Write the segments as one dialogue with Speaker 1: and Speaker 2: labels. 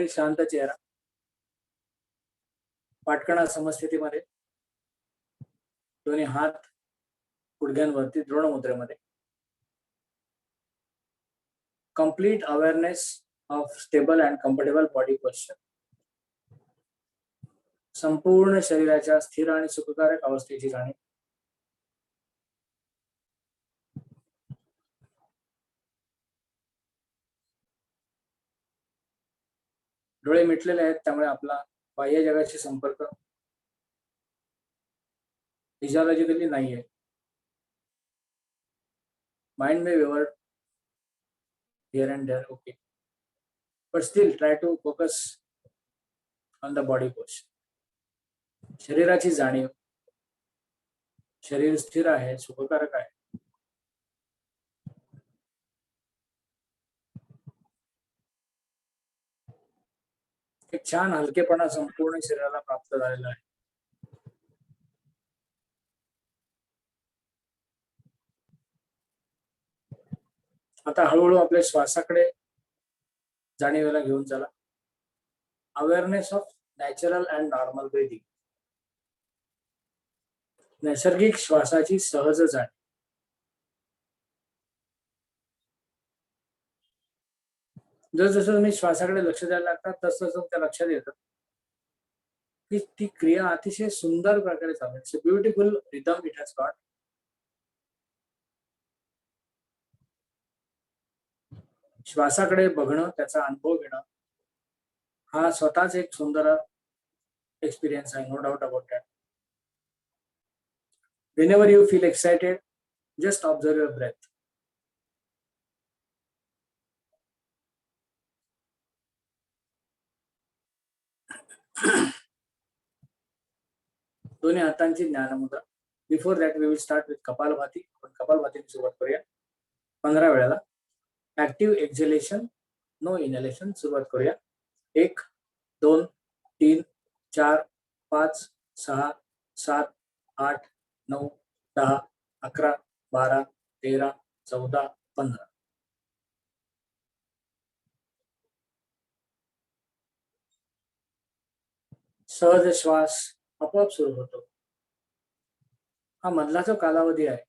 Speaker 1: शांत चेहरा, पाटकणा समस्थितीमध्ये, दोन्ही हात गुडघ्यांवरती द्रोण मुद्रेमध्ये. Complete awareness of stable and comfortable body posture. संपूर्ण शरीराच्या स्थिर आणि सुखकारक अवस्थेची जाणीव. डोळे मिटलेले आहेत, त्यामुळे आपला बाह्य जगाशी संपर्क फिजिओलॉजिकली नाही आहे. माइंड में विवर्ट here and there, okay, but still try to focus on the body posture. शरीराची जाणीव, शरीर स्थिर आहे, सुखकारक आहे. एक छान हलकेपणा संपूर्ण शरीराला प्राप्त झालेला आहे. आता हळूहळू आपल्या श्वासाकडे जाणीवेला घेऊन चला. Awareness of natural and normal breathing. नैसर्गिक श्वासाची सहज जाणीव. जसं तुम्ही श्वासाकडे लक्ष द्यायला लागतात तसं तुमच्या लक्षात येतं की ती क्रिया अतिशय सुंदर प्रकारे चालू. It's a beautiful rhythm it has got. श्वासाकडे बघणं, त्याचा अनुभव घेणं हा स्वतःच एक सुंदर एक्सपिरियन्स आहे, no doubt about that. Whenever you feel excited, just observe your breath. दोन्ही हातांची ज्ञानमुद्रा. Before that we will start with kapalbhati. आपण कपालभातीने सुरुवात करूया 15 वेळेला. Active exhalation, no inhalation. सुरुवात करूया. 1 2 3 4 5 6 7 8 9 10 11 12 13 14 15. सहज श्वास आपोआप सुरू होतो. हा मधला जो कालावधी आहे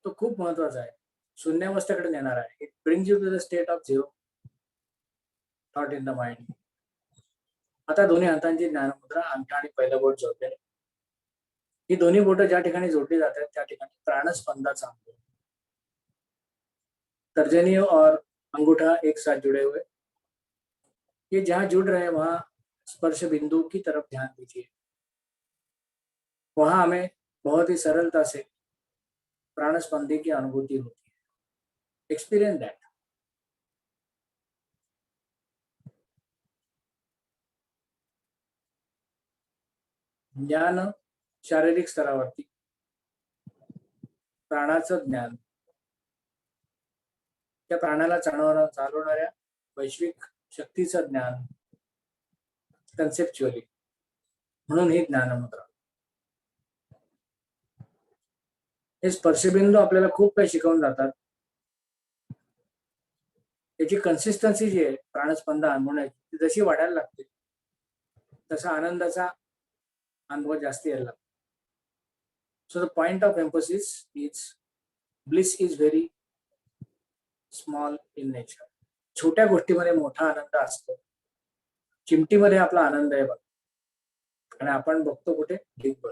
Speaker 1: तो खूप महत्वाचा आहे. शून्यावस्थेकडे नेणार आहे. It brings you to the state of zero thought in the mind. आता दोन्ही हातांची ज्ञानमुद्रा, अंगठा आणि पहिलं बोट जोडलेले. ही दोन्ही बोटं ज्या ठिकाणी जोडली जातात त्या ठिकाणी प्राणस्पंदाचा अनुभव. तर्जनी और अंगूठा एक साथ जुड़े हुए. ये जहां जुड़ रहे हैं वहां स्पर्श बिंदु की तरफ ध्यान दीजिए. वहां हमें बहुत ही सरलता से प्राणस्पंदी की अनुभूति होती है. Experience that. ज्ञान शारीरिक स्तरावरती, प्राणाचं ज्ञान, त्या प्राणाला चालवणाऱ्या वैश्विक शक्तीचं ज्ञान कन्सेप्च्युअली. म्हणून ही ज्ञानमुद्रा. हे स्पर्शबिंदू आपल्याला खूप काही शिकवून जातात. त्याची कन्सिस्टन्सी जी आहे प्राणस्पंद अनुभवण्याची, ती जशी वाढायला लागते तसा आनंदाचा अनुभव जास्त यायला लागतो. So the point of emphasis is bliss is very small in nature. छोट्या गोष्टीमध्ये मोठा आनंद असतो. चिमटीमध्ये आपला आनंद आहे बघ, आणि आपण बघतो कुठे ढीगभर.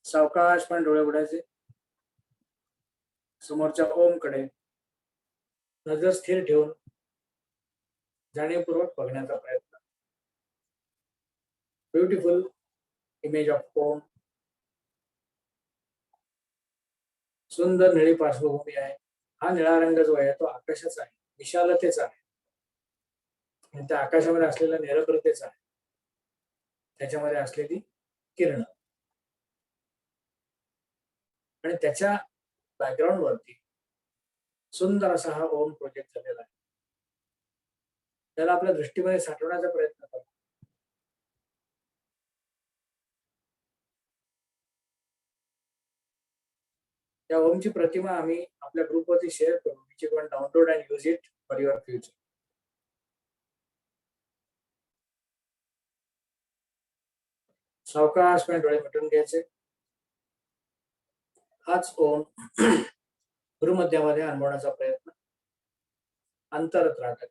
Speaker 1: सावकाश पण डोळे उघडायचे. समोरच्या ओम कडे नजर स्थिर ठेवून जाणीवपूर्वक बघण्याचा प्रयत्न. ब्युटिफुल इमेज ऑफ ओम. सुंदर निळी पार्श्वभूमी आहे. हा निळा रंग जो आहे तो आकाशाचा आहे, विशालतेचा आहे. आणि त्या आकाशामध्ये असलेला निरभ्रतेचा आहे, त्याच्यामध्ये असलेली किरण, आणि त्याच्या बॅकग्राऊंड वरती सुंदर असा हा ओम प्रोजेक्ट झालेला आहे. त्याला आपल्या दृष्टीमध्ये साठवण्याचा प्रयत्न करा. त्या ओमची प्रतिमा आम्ही आपल्या ग्रुपवरती शेअर करू, which you can download and use it for your future. सावकाशपणे डोळे मिटून घ्यायचे. हाच ओम गुरुमध्यामध्ये अनुभवण्याचा प्रयत्न अंतरत राहतात.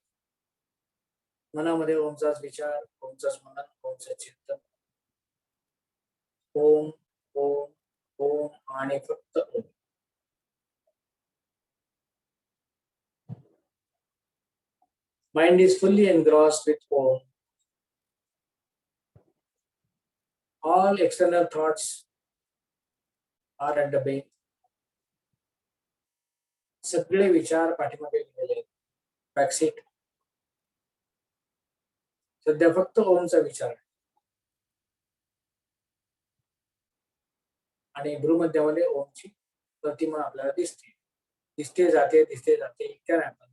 Speaker 1: मनामध्ये ओमचाच विचार, ओमचाच मनन, ओमचं चिंतन. ओम ओम ओम आणि फक्त ओम. Mind is fully engrossed with Om. All external thoughts are at the back. सगळे विचार पाठीमागे गेलेले आहेत, बॅकसीट. सध्या फक्त ओमचा विचार आहे. आणि गुरुमध्यामध्ये ओमची प्रतिमा आपल्याला दिसते, दिसते जाते, दिसते जाते. इतक्या नाही आपण.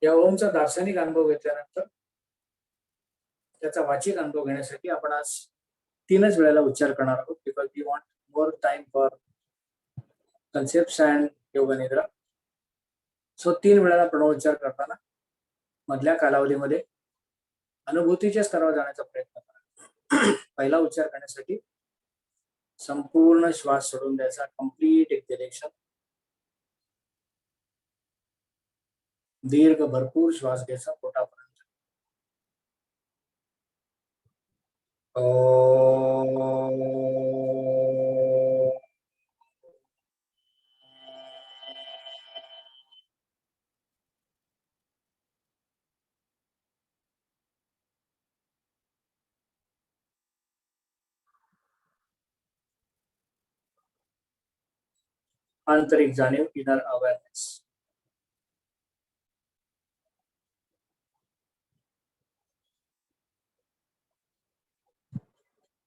Speaker 1: या ओमचा दार्शनिक अनुभव घेतल्यानंतर त्याचा वाचिक अनुभव घेण्यासाठी आपण आज 3च वेळेला उच्चार करणार आहोत, because we want more time for concepts and yoga nidra. So 3 वेळेला प्रणवोच्चार करताना मधल्या कालावधीमध्ये अनुभूतीच्या स्तरावर जाण्याचा प्रयत्न करा. पहिला उच्चार करण्यासाठी संपूर्ण श्वास सोडून द्यायचा, कम्प्लीट एक्झेलेशन. दीर्घ भरपूर श्वास घ्यायचा पोटापर्यंत. आंतरिक जाणीव, इनर अवेअरनेस.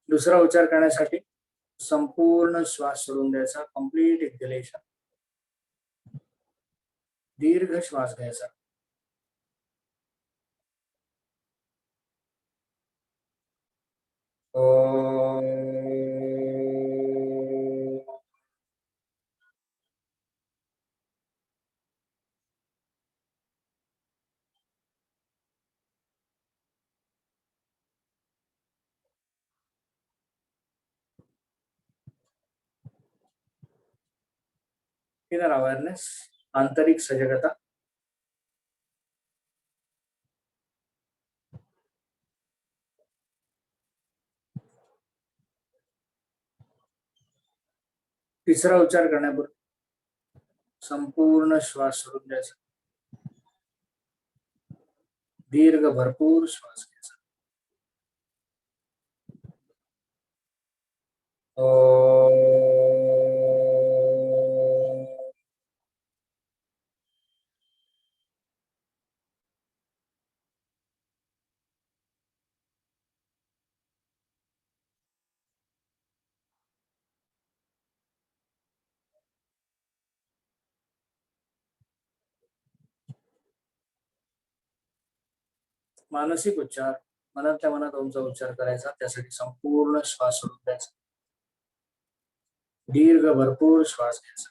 Speaker 1: दुसरा उच्चार करण्यासाठी संपूर्ण श्वास सोडून द्यायचा, कम्प्लीट एक्झेलेशन. दीर्घ श्वास घ्यायचा. इनर अवेअरनेस, आंतरिक सजगता. तिसरा उच्चार करण्यापूर्वी संपूर्ण श्वास सोडून द्यायचा, दीर्घ भरपूर श्वास घ्यायचा. मानसिक उच्चार, मनातल्या मनात ओमचा उच्चार करायचा. त्यासाठी संपूर्ण श्वास सोडून द्यायचा, दीर्घ भरपूर श्वास घ्यायचा.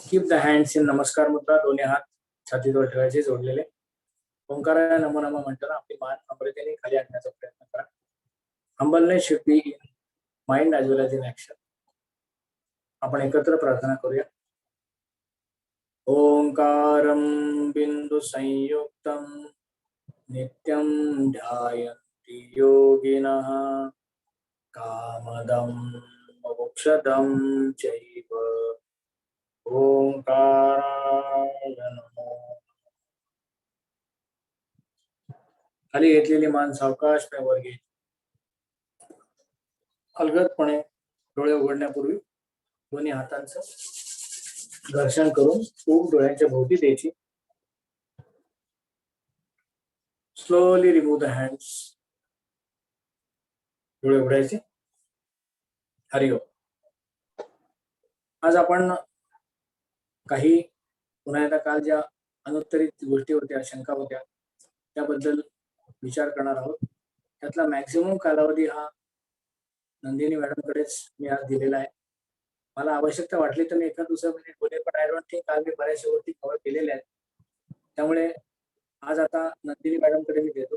Speaker 1: कीप द हँड्स इन नमस्कार मुद्रा. दोन्ही हात छातीवर ठेवायचे, जोडलेले. ओंकाराय नमो नमः म्हणताना आपली मान अमृतेने खाली आणण्याचा प्रयत्न करा. Humbleness should be in mind as well as in action. आपण एकत्र प्रार्थना करूया. ओंकारं बिंदु संयुक्तं नित्यं ध्यायन्ति योगिनः कामदं मोक्षदं चैव. ओंकाराय नमो. खाली घेतलेली मान सावकाशपणे वर घ्यायची. अलगदपणे डोळे उघडण्यापूर्वी दोन्ही हातांचं घर्षण करून खूप डोळ्यांच्या भोवती द्यायची. Slowly remove the hands. डोळे उघडायचे. हरिओम. आज आपण काही पुन्हा एकदा काल ज्या अनुत्तरित गोष्टी होत्या, शंका होत्या, त्याबद्दल विचार करणार आहोत. त्यातला मॅक्सिमम कालावधी हा नंदिनी मॅडमकडेच मी आज दिलेला आहे. मला आवश्यकता वाटली तर मी एखाद दुसरं मिनिट बोलेल, पण आय डोंट थिंक काल मी बऱ्याचशा गोष्टी कव्हर केलेल्या आहेत. त्यामुळे आज आता नंदिनी मॅडमकडे मी देतो,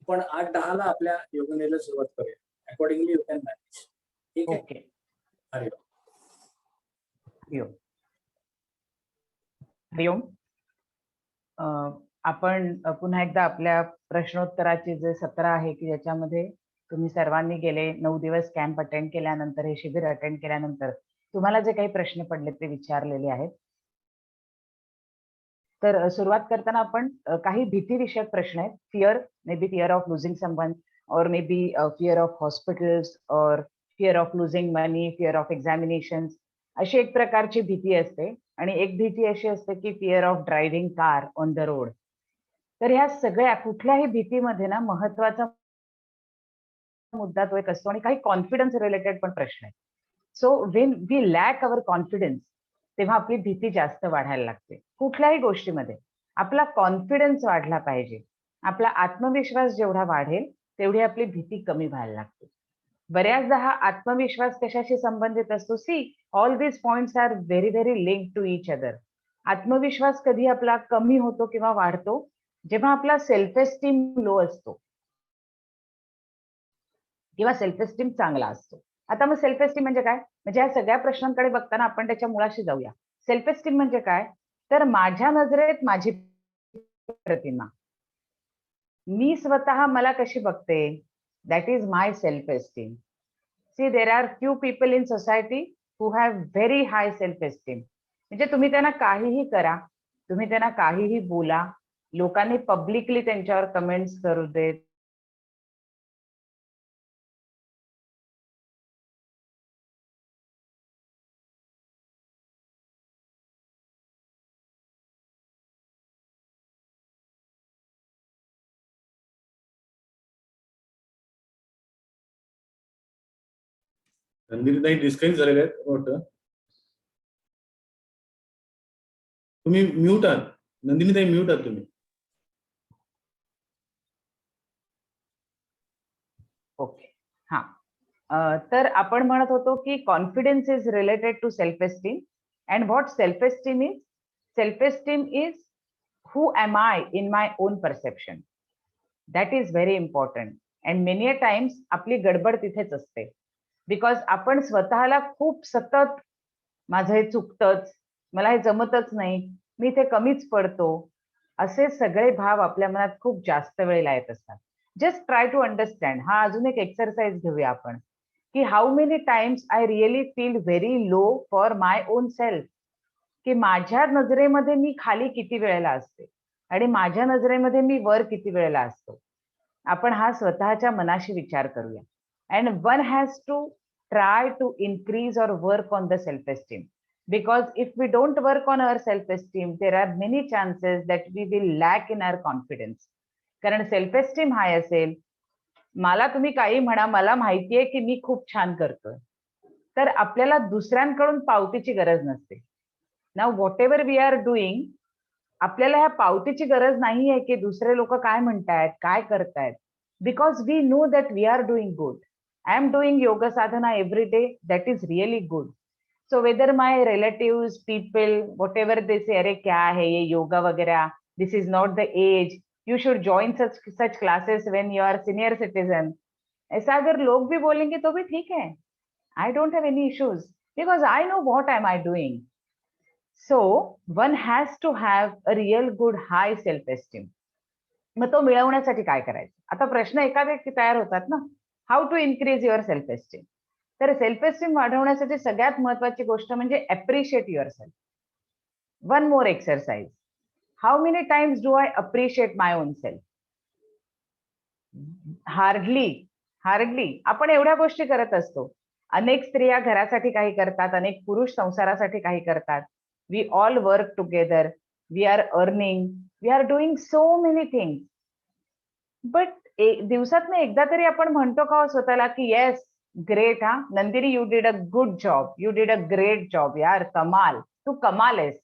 Speaker 1: पण 8:10 ला आपल्या योजनेला सुरुवात करूया. Accordingly you can manage. ठीक आहे.
Speaker 2: ओके.
Speaker 1: हरिओम.
Speaker 2: हरिओम. हरिओम. आपण पुन्हा एकदा आपल्या प्रश्नोत्तराचे जे सत्र आहे की ज्याच्यामध्ये तुम्ही सर्वांनी गेले 9 दिवस कॅम्प अटेंड केल्यानंतर, हे शिबिर अटेंड केल्यानंतर तुम्हाला जे काही प्रश्न पडले ते विचारलेले आहेत. तर सुरुवात करताना आपण काही भीती विषयक प्रश्न आहेत. Fear, may be fear of losing someone, or may be fear of hospitals, or fear of losing money, fear of examinations, अशी एक प्रकारची भीती असते. आणि एक भीती अशी असते की fear of driving car on the road. तर ह्या सगळ्या कुठल्याही भीतीमध्ये ना महत्वाचा मुद्दा तो एक असतो आणि काही कॉन्फिडन्स रिलेटेड पण प्रश्न आहेत. So when we lack our confidence, तेव्हा आपली भीती जास्त वाढायला लागते. कुठल्याही गोष्टीमध्ये आपला कॉन्फिडन्स वाढला पाहिजे. आपला आत्मविश्वास जेवढा वाढेल तेवढी आपली भीती कमी व्हायला लागते. बऱ्याचदा हा आत्मविश्वास कशाशी संबंधित असतो? See, all these points are very very link to each other. आत्मविश्वास कधी आपला कमी होतो किंवा वाढतो? जेव्हा आपला सेल्फ एस्टीम लो असतो किंवा सेल्फ एस्टीम चांगला असतो. आता मग सेल्फ एस्टीम म्हणजे काय? म्हणजे या सगळ्या प्रश्नांकडे बघताना आपण त्याच्या मुळाशी जाऊया. सेल्फ एस्टीम म्हणजे काय? तर माझ्या नजरेत माझी प्रतिमा, मी स्वतः मला कशी बघते, that is my self esteem. See, there are few people in society who have very high self esteem. म्हणजे तुम्ही त्यांना काहीही करा, तुम्ही त्यांना काहीही बोला, लोकांनी पब्लिकली त्यांच्यावर कमेंट्स करू देत,
Speaker 3: नंदिनीताई डिस्कनेक्ट झालेले आहेत वाटतं. तुम्ही म्यूट आहात. नंदिनीताई म्यूट आहात तुम्ही.
Speaker 2: ओके. हा, तर आपण म्हणत होतो की confidence is related to self esteem. And what self esteem is? Self esteem is who am I in my own perception. That is very important. And many a times आपली गडबड तिथेच असते. बिकॉज आपण स्वतःला खूप सतत, माझं हे चुकतंच, मला हे जमतच नाही, मी इथे कमीच पडतो, असे सगळे भाव आपल्या मनात खूप जास्त वेळेला येत असतात. Just try to understand. हा अजून एक एक्सरसाइज घेऊया आपण, की how many times I really feel very low for my own self. की माझ्या नजरेमध्ये मी खाली किती वेळेला असते आणि माझ्या नजरेमध्ये मी वर किती वेळेला असतो. आपण हा स्वतःच्या मनाशी विचार करूया. And one has to try to increase or work on the self esteem. Because if we don't work on our self esteem, there are many chances that we will lack in our confidence. कारण self esteem high असेल, मला तुम्ही काही म्हणा, मला माहितीये की मी खूप छान करतोय, तर आपल्याला दुसऱ्यांकडून पावतीची गरज नसते. Now whatever we are doing, आपल्याला ह्या पावतीची गरज नाहीये की दुसरे लोक काय म्हणतायत, काय करतायत. Because we know that we are doing good. I am doing yoga sadhana every day, that is really good. So whether my relatives, people, whatever they say, अरे क्या है ये योगा वगैरह, this is not the age, you should join such classes when you are senior citizen, ऐसा अगर लोग भी बोलेंगे तो भी ठीक है. I don't have any issues because I know what am I doing. So one has to have a real good high self-esteem. मग तो मिळवण्यासाठी काय करायचं? आता प्रश्न एकावेळी तयार होतात ना, how to increase your self esteem. तर सेल्फ एस्टीम वाढवण्यासाठी सगळ्यात महत्वाची गोष्ट म्हणजे appreciate your self. One more exercise. How many times do I appreciate my own self? Hardly. आपण एवढ्या गोष्टी करत असतो. अनेक स्त्रिया घरासाठी काही करतात, अनेक पुरुष संसारासाठी काही करतात. We all work together, we are earning, we are doing so many things. But दिवसातनं एकदा तरी आपण म्हणतो का स्वतःला की येस, ग्रेट. हा Nandini, you did a good job, you did a great job यार. कमाल, तू कमाल आहेस.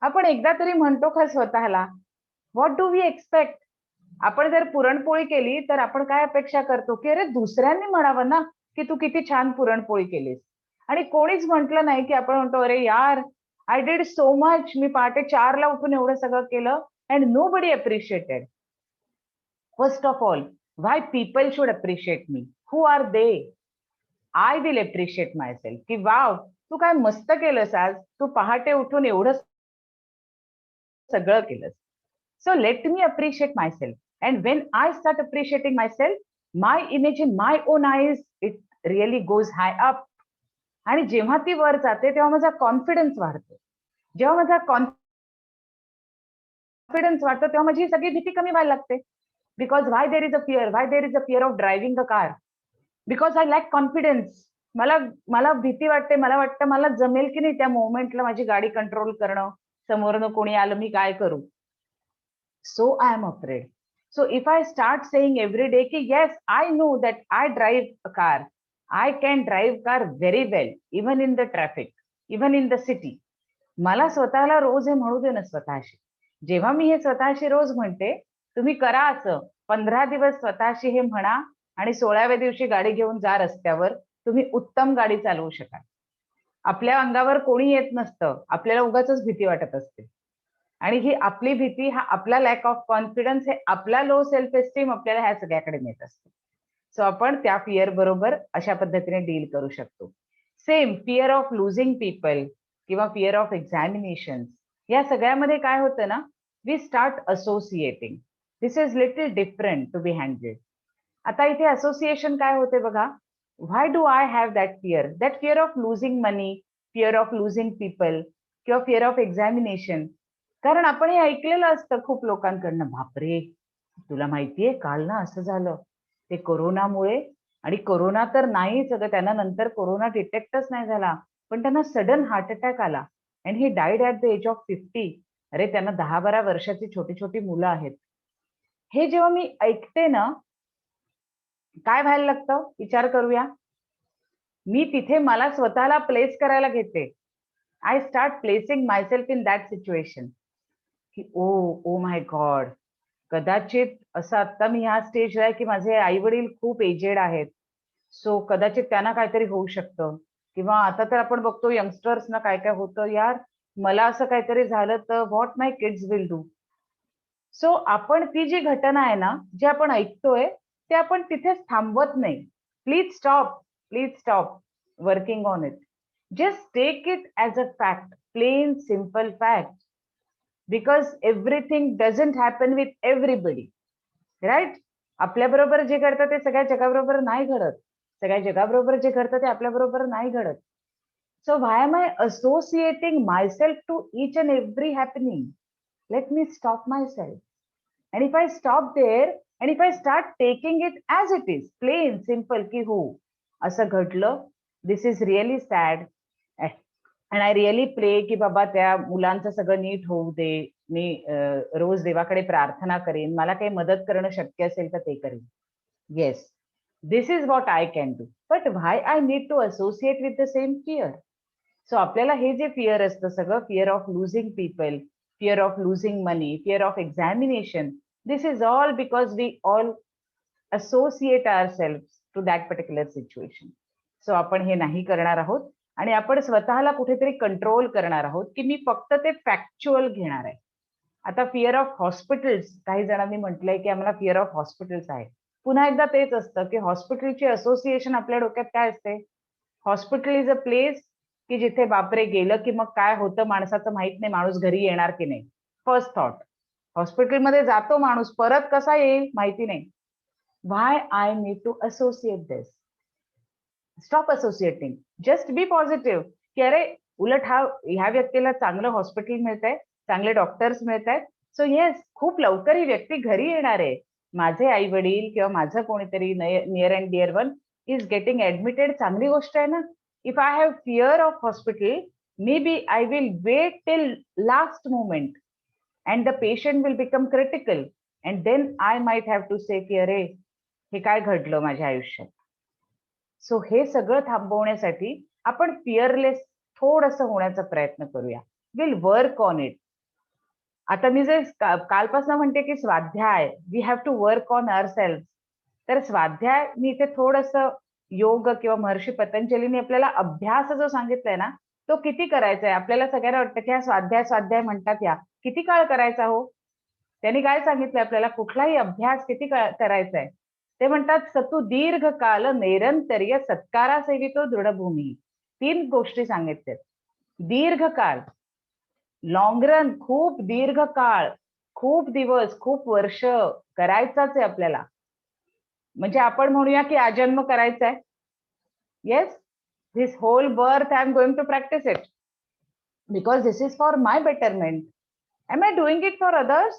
Speaker 2: आपण एकदा तरी म्हणतो का स्वतःला, व्हॉट डू वी एक्सपेक्ट? आपण जर पुरणपोळी केली तर आपण काय अपेक्षा करतो की अरे दुसऱ्यांनी म्हणावं ना की तू किती छान पुरणपोळी केलीस. आणि कोणीच म्हटलं नाही की आपण म्हणतो अरे यार आय डिड सो मच, मी पहाटे 4ला उठून एवढं सगळं केलं and nobody appreciated. First of all, why people should appreciate me? Who are they? I will appreciate my self की वाव, तू काय मस्त केलंस आज, तू पहाटे उठून एवढं सगळं केलंस. So let me appreciate myself. And when I start appreciating myself, my image in my own eyes, it really goes high up. आणि जेव्हा ती वर जाते तेव्हा माझा कॉन्फिडन्स वाढतो. जेव्हा माझा कॉन्फिडन्स वाढतो तेव्हा माझी सगळी भीती कमी व्हायला लागते. Because why there is a fear? Why there is a fear of driving a car? Because I lack confidence. मला मला भीती वाटते, मला वाटतं मला जमेल की नाही त्या मोमेंटला माझी गाडी कंट्रोल करणं, समोरनं कोणी आलं मी काय करू. So I am afraid. So if I start saying every day ki yes, I know that I drive a car, I can drive car very well, even in the traffic, even in the city. मला स्वतःला रोज हे म्हणू दे ना स्वतःशी. जेव्हा मी हे स्वतःशी रोज म्हणते, तुम्ही करा असं 15 दिवस स्वतःशी हे म्हणा आणि 16व्या दिवशी गाडी घेऊन जा रस्त्यावर, तुम्ही उत्तम गाडी चालवू शकाल. आपल्या अंगावर कोणी येत नसतं, आपल्याला उगाचच भीती वाटत असते. आणि ही आपली भीती, हा आपला लॅक ऑफ कॉन्फिडन्स, हे आपला लो सेल्फ एस्टीम आपल्याला ह्या सगळ्याकडे नेत असतो. सो आपण त्या फिअर बरोबर अशा पद्धतीने डील करू शकतो. Same fear of losing people किंवा फिअर ऑफ एक्झामिनेशन, या सगळ्यामध्ये काय होतं ना, we start associating. This is little different to be handled. आता इथे असोसिएशन काय होते बघा. Why do I have that fear? That fear of losing money, fear of losing people किंवा फिअर ऑफ एक्झामिनेशन. कारण आपण हे ऐकलेलं असतं खूप लोकांकडनं, बापरे तुला माहितीये काल ना असं झालं ते कोरोनामुळे. आणि कोरोना तर नाहीच, अगं त्यांना नंतर कोरोना डिटेक्टच नाही झाला, पण त्यांना सडन हार्ट अटॅक आला and he died at the age of 50. अरे त्यांना 10-12 वर्षाची छोटी छोटी मुलं आहेत. हे जेव्हा मी ऐकते ना, काय व्हायला लागतं विचार करूया. मी तिथे मला स्वतःला प्लेस करायला घेते. I start placing myself in that situation की ओ ओ माय गॉड, कदाचित असं आता मी ह्या स्टेजला आहे की माझे आई वडील खूप एजेड आहेत, सो कदाचित त्यांना काहीतरी होऊ शकतं. किंवा आता तर आपण बघतो यंगस्टर्सना काय काय होतं, यार मला असं काहीतरी झालं तर what my kids will do. So आपण ती जी घटना आहे ना, जे आपण ऐकतोय ते आपण तिथेच थांबवत नाही. Please stop working on it. Just take it as a fact, plain simple fact. Because everything doesn't happen with everybody, right? आपल्या बरोबर जे घडतं ते सगळ्या जगाबरोबर नाही घडत. सगळ्या जगाबरोबर जे घडतं ते आपल्या बरोबर नाही घडत. So why am I associating myself to each and every happening? Let me stop myself. And if I stop there and if I start taking it as it is, plain simple की हो असं घडलं, this is really sad and I really pray की बाबा त्या मुलांचं सगळं नीट होऊ दे. मी रोज देवाकडे प्रार्थना करेन, मला काही मदत करणं शक्य असेल तर ते करेन. Yes, this is what I can do, but why I need to associate with the same fear? So आपल्याला हे जे फिअर असतं सगळं, fear of losing people, fear of losing money, fear of examination, this is all because we all associate ourselves to that particular situation. So आपण हे नाही करणार आहोत आणि आपण स्वतःला कुठेतरी कंट्रोल करणार आहोत की मी फक्त ते फॅक्च्युअल घेणार आहे. आता फिअर ऑफ हॉस्पिटल्स, काही जणांनी म्हटलंय की आम्हाला फिअर ऑफ हॉस्पिटल्स आहे. पुन्हा एकदा तेच असतं की हॉस्पिटलची असोसिएशन आपल्या डोक्यात काय असते? हॉस्पिटल इज अ प्लेस की जिथे बापरे गेलं की मग काय होतं माणसाचं माहित नाही, माणूस घरी येणार की नाही. फर्स्ट थॉट, हॉस्पिटलमध्ये जातो माणूस, परत कसा येईल माहिती नाही. Why I need to associate this? Stop associating, just be positive की अरे उलट ह्या व्यक्तीला चांगलं हॉस्पिटल मिळत आहे, चांगले डॉक्टर्स मिळत आहेत, सो येस खूप लवकर ही व्यक्ती घरी येणार आहे. माझे आई वडील किंवा माझं कोणीतरी near and dear one is getting admitted, चांगली गोष्ट आहे ना. If I have fear of hospital, maybe I will wait till last moment and the patient will become critical and then I might have to say की अरे हे काय घडलं माझ्या आयुष्यात. सो हे सगळं थांबवण्यासाठी आपण फिअरलेस थोडंसं होण्याचा प्रयत्न करूया. Will work on it. आता मी जे कालपासून म्हणते की स्वाध्याय, we have to work on ourselves. तर स्वाध्याय मी इथे थोडंसं योग किंवा महर्षी पतंजलीने आपल्याला अभ्यास जो सांगितलाय ना, तो किती करायचा आहे. आपल्याला सगळ्यांना वाटतं की हा स्वाध्याय स्वाध्याय म्हणतात, या किती काळ करायचा हो. त्यांनी काय सांगितलंय आपल्याला, कुठलाही अभ्यास किती काळ करायचा आहे. ते म्हणतात सतू दीर्घ काल नैरंतर्य सत्कारा सेवितो दृढभूमी. 3 गोष्टी सांगितल्यात. दीर्घकाळ, लॉंग रन, खूप दीर्घ काळ, खूप दिवस, खूप वर्ष करायचाच आहे आपल्याला. म्हणजे आपण म्हणूया की आजन्म करायचा आहे. Yes, this whole birth I am going to practise it because this is for my betterment. Am I doing it for others?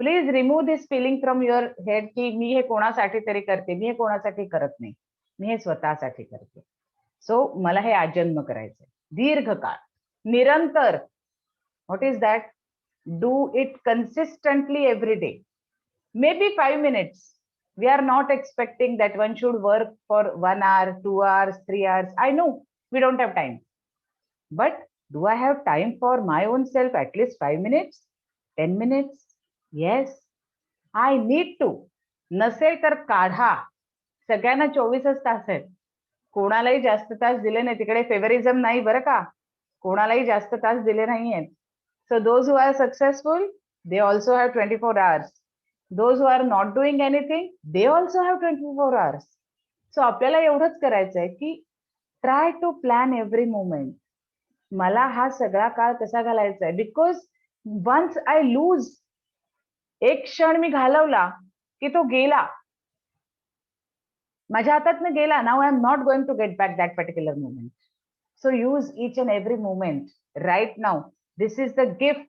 Speaker 2: Please remove this feeling from your head की मी हे कोणासाठी तरी करते, मी हे कोणासाठी करत नाही, मी हे स्वतःसाठी करते. सो मला हे आजन्म करायचंय. दीर्घकाळ, निरंतर. What is that? Do it consistently every day. Maybe 5 minutes. We are not expecting that one should work for 1 hour, 2 hours, 3 hours. I know we don't have time. But do I have time for my own self at least 5 minutes, 10 minutes? Yes, I need to. नसेल तर काढा. सगळ्यांना 24च तास आहेत. कोणालाही जास्त तास दिले नाही. तिकडे फेवरिझम नाही बरं का. कोणालाही जास्त तास दिले नाहीयेत. So those who are successful, they also have 24 hours. Those who are not doing anything, they also have 24 hours. So आपल्याला एवढंच करायचं आहे की try to plan every moment. मला हा सगळा काळ कसा घालायचा आहे, बिकॉज वन्स आय लूज, एक क्षण मी घालवला की तो गेला, माझ्या हातातनं गेला. Now I am not going to get back that particular moment. So use each and every moment right now. This is the gift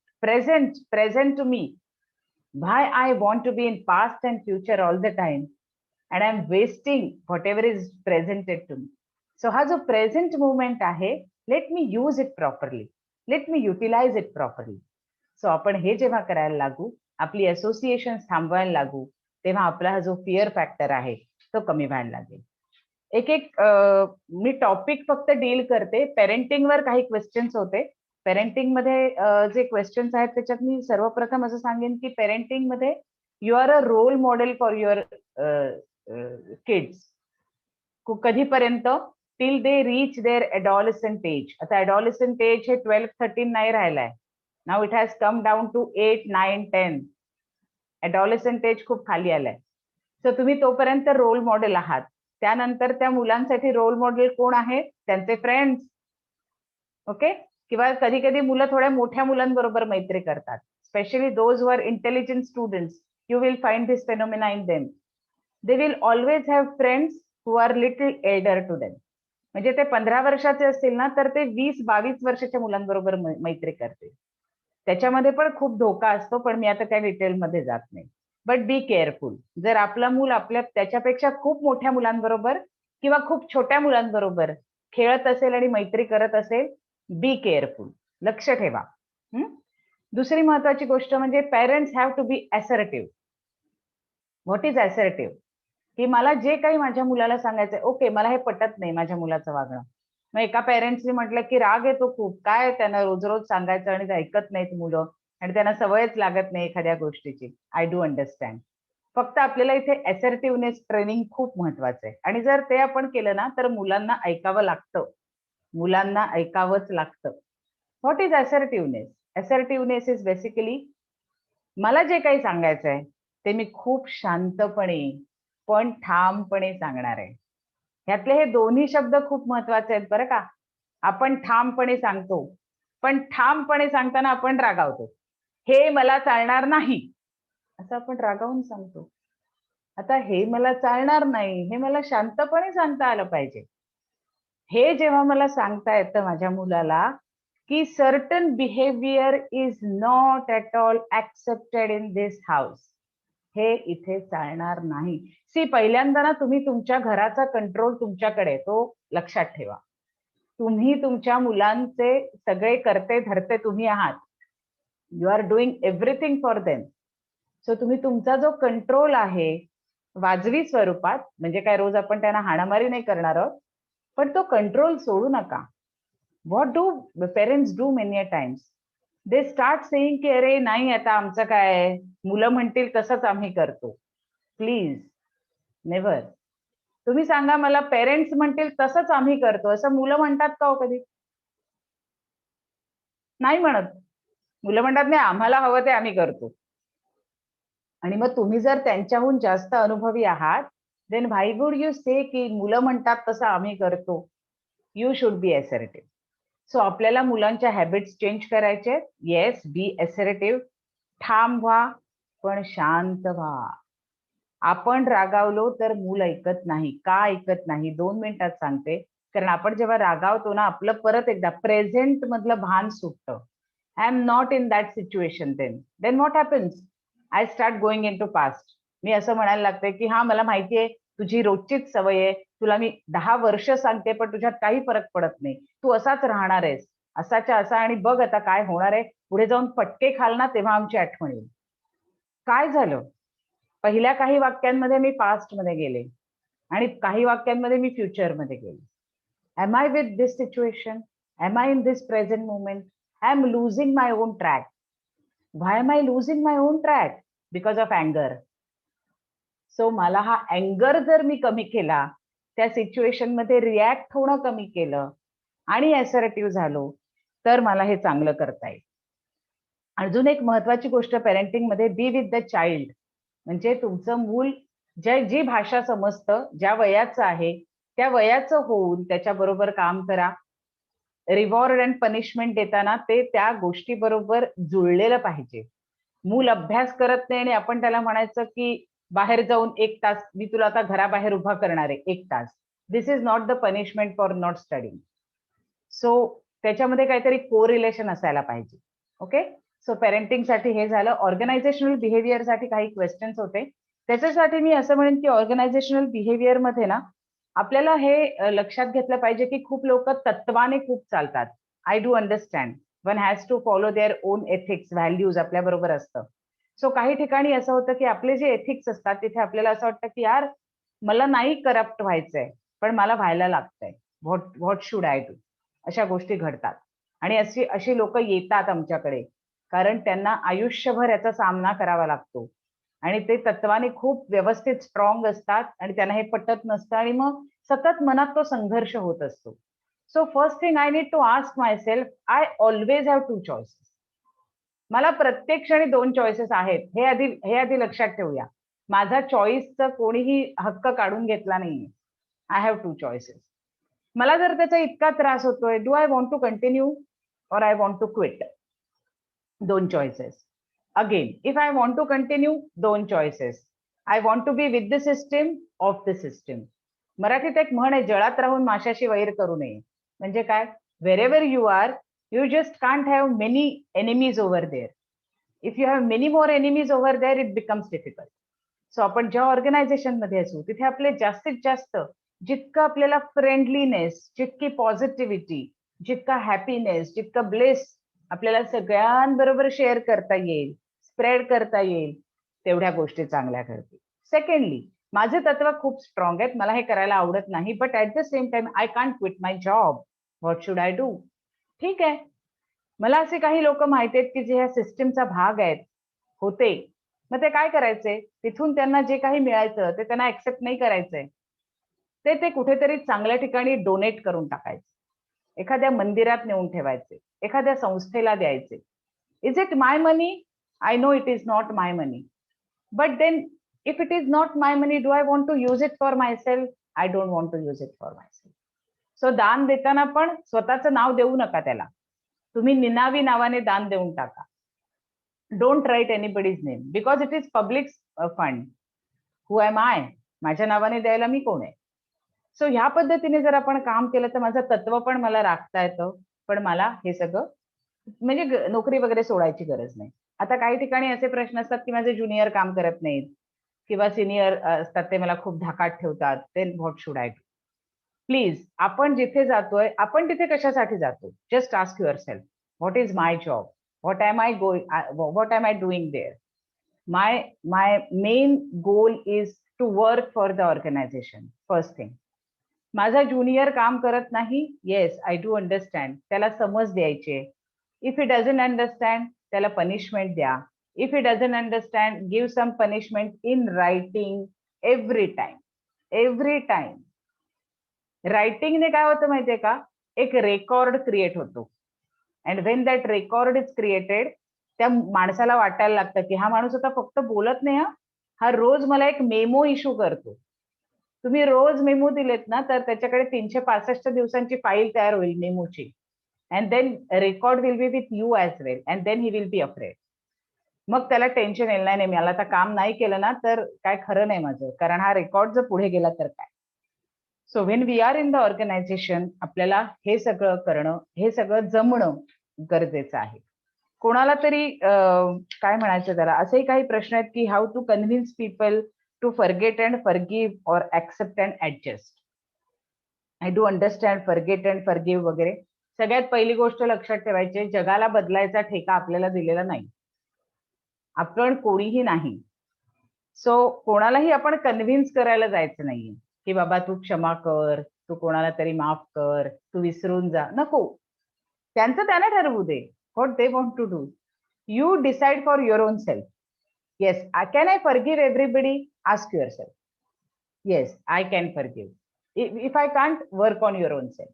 Speaker 2: present to me. Why I want to be in past and future all the time, and I'm wasting whatever is presented to me. So हा जो present moment आहे, let me use it properly, let me utilize it properly. So आपण हे जेव्हा करायला लागू, आपली association थांबवायला लागू, तेव्हा आपला हा जो फिअर फॅक्टर आहे तो कमी व्हायला लागेल. एक मी टॉपिक फक्त डील करते. पेरेंटिंगवर काही क्वेश्चन्स होते. पेरेंटिंग मध्ये जे क्वेश्चन्स आहेत त्याच्यात मी सर्वप्रथम असं सांगेन की पेरेंटिंग मध्ये you are a role model for your kids. कधीपर्यंत? Till they reach their adolescent age. आता एडॉलसंट एज हे 12-13 नाही राहिलाय. Now it has come down to 8, 9, 10. Adolescent age खूप खाली आलाय. सो तुम्ही तोपर्यंत रोल मॉडेल आहात. त्यानंतर त्या मुलांसाठी रोल मॉडेल कोण आहे? त्यांचे फ्रेंड्स. ओके. किंवा कधी कधी मुलं थोड्या मोठ्या मुलांबरोबर मैत्री करतात. Specially those who are intelligent students, you will find this phenomena in them. They will always have friends who are little elder to them. म्हणजे ते 15 वर्षाचे असतील ना, तर ते 20-22 वर्षाच्या मुलांबरोबर मैत्री करतील. त्याच्यामध्ये पण खूप धोका असतो, पण मी आता त्या डिटेलमध्ये जात नाही. But be careful. जर आपलं मूल त्याच्यापेक्षा खूप मोठ्या मुलांबरोबर किंवा खूप छोट्या मुलांबरोबर खेळत असेल आणि मैत्री करत असेल, बी केअरफुल. लक्ष ठेवा. दुसरी महत्वाची गोष्ट म्हणजे parents have to be assertive. What is assertive? की मला जे काही माझ्या मुलाला सांगायचंय, ओके मला हे पटत नाही माझ्या मुलाचं वागणं. मग एका पेरेंट्सनी म्हटलं की राग येतो खूप, काय त्यांना रोज रोज सांगायचं आणि ते ऐकत नाहीत मुलं आणि त्यांना सवयच लागत नाही एखाद्या गोष्टीची. I do understand. फक्त आपल्याला इथे असर्टिव्हनेस ट्रेनिंग खूप महत्वाचं आहे. आणि जर ते आपण केलं ना, तर मुलांना ऐकावं लागतं. मुलांना ऐकावंच लागतं. What is assertiveness? Assertiveness is basically मला जे काही सांगायचं आहे ते मी खूप शांतपणे पण ठामपणे सांगणार आहे. ह्यातले हे दोन्ही शब्द खूप महत्वाचे आहेत बरं का. आपण ठामपणे सांगतो, पण ठामपणे सांगताना आपण रागावतो. हे मला चालणार नाही असं आपण रागावून सांगतो. आता हे मला चालणार नाही हे मला शांतपणे सांगता आलं पाहिजे. हे जेव्हा मला सांगता येतं माझ्या मुलाला की certain behaviour is not at all accepted in this house, हे इथे चालणार नाही. सी, पहिल्यांदा ना तुम्ही तुमच्या घराचा कंट्रोल तुमच्याकडे, तो लक्षात ठेवा. तुम्ही तुमच्या मुलांचे सगळे करते धरते तुम्ही आहात. You are doing everything for them. So तुम्ही तुमचा जो कंट्रोल आहे, वाजवी स्वरूपात, म्हणजे काय रोज आपण त्यांना हाणामारी नाही करणार आहोत, पण तो कंट्रोल सोडू नका. What do parents do many a times, they start saying की अरे नाही आता आमचं काय, मुलं म्हणतील तसंच आम्ही करतो. Please never. तुम्ही सांगा मला, पेरेंट्स म्हणतील तसंच आम्ही करतो असं मुलं म्हणतात का हो कधी? नाही म्हणत. मुलं म्हणतात नाही आम्हाला हवं ते आम्ही करतो. आणि मग तुम्ही जर त्यांच्याहून जास्त अनुभवी आहात, देन व्हाय वुड यू से की मुलं म्हणतात तसं आम्ही करतो? You should be assertive. So आपल्याला मुलांच्या हॅबिट्स चेंज करायचे. येस, बी असर्टिव्ह. ठाम व्हा, पण शांत व्हा. आपण रागावलो तर मूल ऐकत नाही. का ऐकत नाही? 2 मिनिटात सांगते. कारण आपण जेव्हा रागावतो ना, आपलं परत एकदा प्रेझेंट मधलं भान सुटतं. I am not in that situation then what happens? I start going in to past. मी असं म्हणायला लागते की हा मला माहितीये तुझी रोजचीच सवय आहे, तुला मी 10 वर्ष सांगते पण तुझ्यात काही फरक पडत नाही, तू असाच राहणार आहेस, असाच्या असा, आणि बघ आता काय होणार आहे, पुढे जाऊन फटके खाल ना तेव्हा आमची आठवण येईल. काय झालं? पहिल्या काही वाक्यांमध्ये मी पास्ट मध्ये गेले आणि काही वाक्यांमध्ये मी फ्युचर मध्ये गेले. Am I with this situation? Am I in this present moment? I am losing my own track. Why am I losing my own track? Because of अँगर. सो मला हा अँगर जर मी कमी केला, त्या सिच्युएशन मध्ये रिॲक्ट होणं कमी केलं आणि असर्टिव्ह झालो, तर मला हे चांगलं करता येईल. अजून एक महत्वाची गोष्ट पेरेंटिंग मध्ये, बी विथ द चाइल्ड. म्हणजे तुमचं मूल जी भाषा समजतं, ज्या वयाचं आहे त्या वयाचं होऊन त्याच्याबरोबर काम करा. रिवॉर्ड अँड पनिशमेंट देताना ते त्या गोष्टी बरोबर जुळलेलं पाहिजे. मूल अभ्यास करत नाही आणि आपण त्याला म्हणायचं की बाहेर जाऊन 1 तास मी तुला आता घराबाहेर उभा करणार आहे 1 तास. This is not the punishment for not studying. So त्याच्यामध्ये काहीतरी कोरिलेशन असायला पाहिजे. ओके. सो पेरेंटिंग साठी हे झालं. ऑर्गनायझेशनल बिहेवियर साठी काही क्वेश्चन्स होते. त्याच्यासाठी मी असं म्हणेन की ऑर्गनायझेशनल बिहेवियर मध्ये ना आपल्याला हे लक्षात घेतलं पाहिजे की खूप लोक तत्वाने खूप चालतात. I do understand. One has to follow their own ethics, values आपल्या बरोबर असतं. सो काही ठिकाणी असं होतं की आपले जे एथिक्स असतात तिथे आपल्याला असं वाटतं की यार मला नाही करप्ट व्हायचंय, पण मला व्हायला लागतंय. What should I do? अशा गोष्टी घडतात आणि अशी लोक येतात आमच्याकडे, कारण त्यांना आयुष्यभर याचा सामना करावा लागतो आणि ते तत्वाने खूप व्यवस्थित स्ट्रॉंग असतात आणि त्यांना हे पटत नसतं आणि मग सतत मनात तो संघर्ष होत असतो. So first thing I need to ask my self, I always have 2 choices. मला प्रत्येक क्षणी 2 चॉईसेस आहेत, हे आधी लक्षात ठेवूया. माझा चॉईसचा कोणीही हक्क काढून घेतला नाहीये. I have 2 choices. मला जर त्याचा इतका त्रास होतोय, do I want to continue or I want to quit? 2 choices. Again, if I want to continue, 2 choices. I want to be with the system, off the system. मराठीत एक म्हण आहे, जळात राहून माशाशी वैर करू नये. म्हणजे काय? Wherever you are, you just can't have many enemies over there. If you have many more enemies over there, it becomes difficult. So आपण ज्या ऑर्गनायझेशन मध्ये असू तिथे आपले जास्तीत जास्त जितकं आपल्याला फ्रेंडलीनेस, जितकी पॉझिटिव्हिटी, जितका हॅपीनेस, जितकं ब्लेस आपल्याला सगळ्यांबरोबर शेअर करता येईल, स्प्रेड करता येईल, तेवढ्या गोष्टी चांगल्या घडतील. सेकंडली, माझे तत्व खूप स्ट्रॉंग आहेत, मला हे करायला आवडत नाही, but at the same time I can't quit my job. What should I do? ठीक आहे. मला असे काही लोक माहिती आहेत की जे ह्या सिस्टीमचा भाग आहेत, होते. मग ते काय करायचे? तिथून त्यांना जे काही मिळायचं ते त्यांना ऍक्सेप्ट नाही करायचंय. ते कुठेतरी चांगल्या ठिकाणी डोनेट करून टाकायचे, एखाद्या मंदिरात नेऊन ठेवायचे, एखाद्या संस्थेला द्यायचे. Is it my money? I know it is not my money. But then if it is not my money, do I want to use it for my self? I don't want to use it for my self. So दान देताना पण स्वतःचं नाव देऊ नका त्याला. तुम्ही निनावी नावाने दान देऊन टाका. Don't write anybody's name because it is public fund. Who am I? माझ्या नावाने द्यायला मी कोण आहे? सो ह्या पद्धतीने जर आपण काम केलं तर माझं तत्व पण मला राखता येतं, पण मला हे सगळं म्हणजे नोकरी वगैरे सोडायची गरज नाही. आता काही ठिकाणी असे प्रश्न असतात की माझे ज्युनियर काम करत नाहीत किंवा सिनियर असतात ते मला खूप धाकात ठेवतात. Then what should I do? Please, आपण जिथे जातोय आपण तिथे कशासाठी जातो? Just ask your self, what is my job? What am I doing there? My main goal is to work for the organisation. First thing. माझा ज्युनियर काम करत नाही, येस आय डू अंडरस्टँड, त्याला समज द्यायचे. इफ ही डझंट अंडरस्टँड, त्याला punishment द्या. If he doesn't understand, give some punishment in writing every time. Every time. रायटिंगने काय होतं माहितीये का, एक रेकॉर्ड क्रिएट होतो. And when that record is created, त्या माणसाला वाटायला लागतं की हा माणूस आता फक्त बोलत नाही, हा रोज मला एक मेमो इश्यू करतो. तुम्ही रोज मेमो दिलेत ना, तर त्याच्याकडे 365 दिवसांची फाईल तयार होईल मेमोची. And then record will be with you as well, and then he will be afraid. मग त्याला टेन्शन येईल, नाही मला आता काम नाही केलं ना तर काय खरं नाही माझं, कारण हा रेकॉर्ड जर पुढे गेला तर काय. So when we are in the organisation, आपल्याला हे सगळं करणं, हे सगळं जमणं गरजेचं आहे. कोणाला तरी काय म्हणायचं त्याला, असेही काही प्रश्न आहेत की how to convince people to forget and forgive or accept and adjust. I do understand, forget and forgive वगैरे. सगळ्यात पहिली गोष्ट लक्षात ठेवायची, जगाला बदलायचा ठेका आपल्याला दिलेला नाही, आपण कोणीही नाही. सो कोणालाही आपण कन्व्हिन्स करायला जायचं नाहीये की बाबा तू क्षमा कर, तू कोणाला तरी माफ कर, तू विसरून जा, नको. त्यांचं त्यांना ठरवू दे, what they want to do. You decide for your own self. Yes, can I forgive everybody? Ask your self. Yes, I can forgive. If I can't, work on your own self.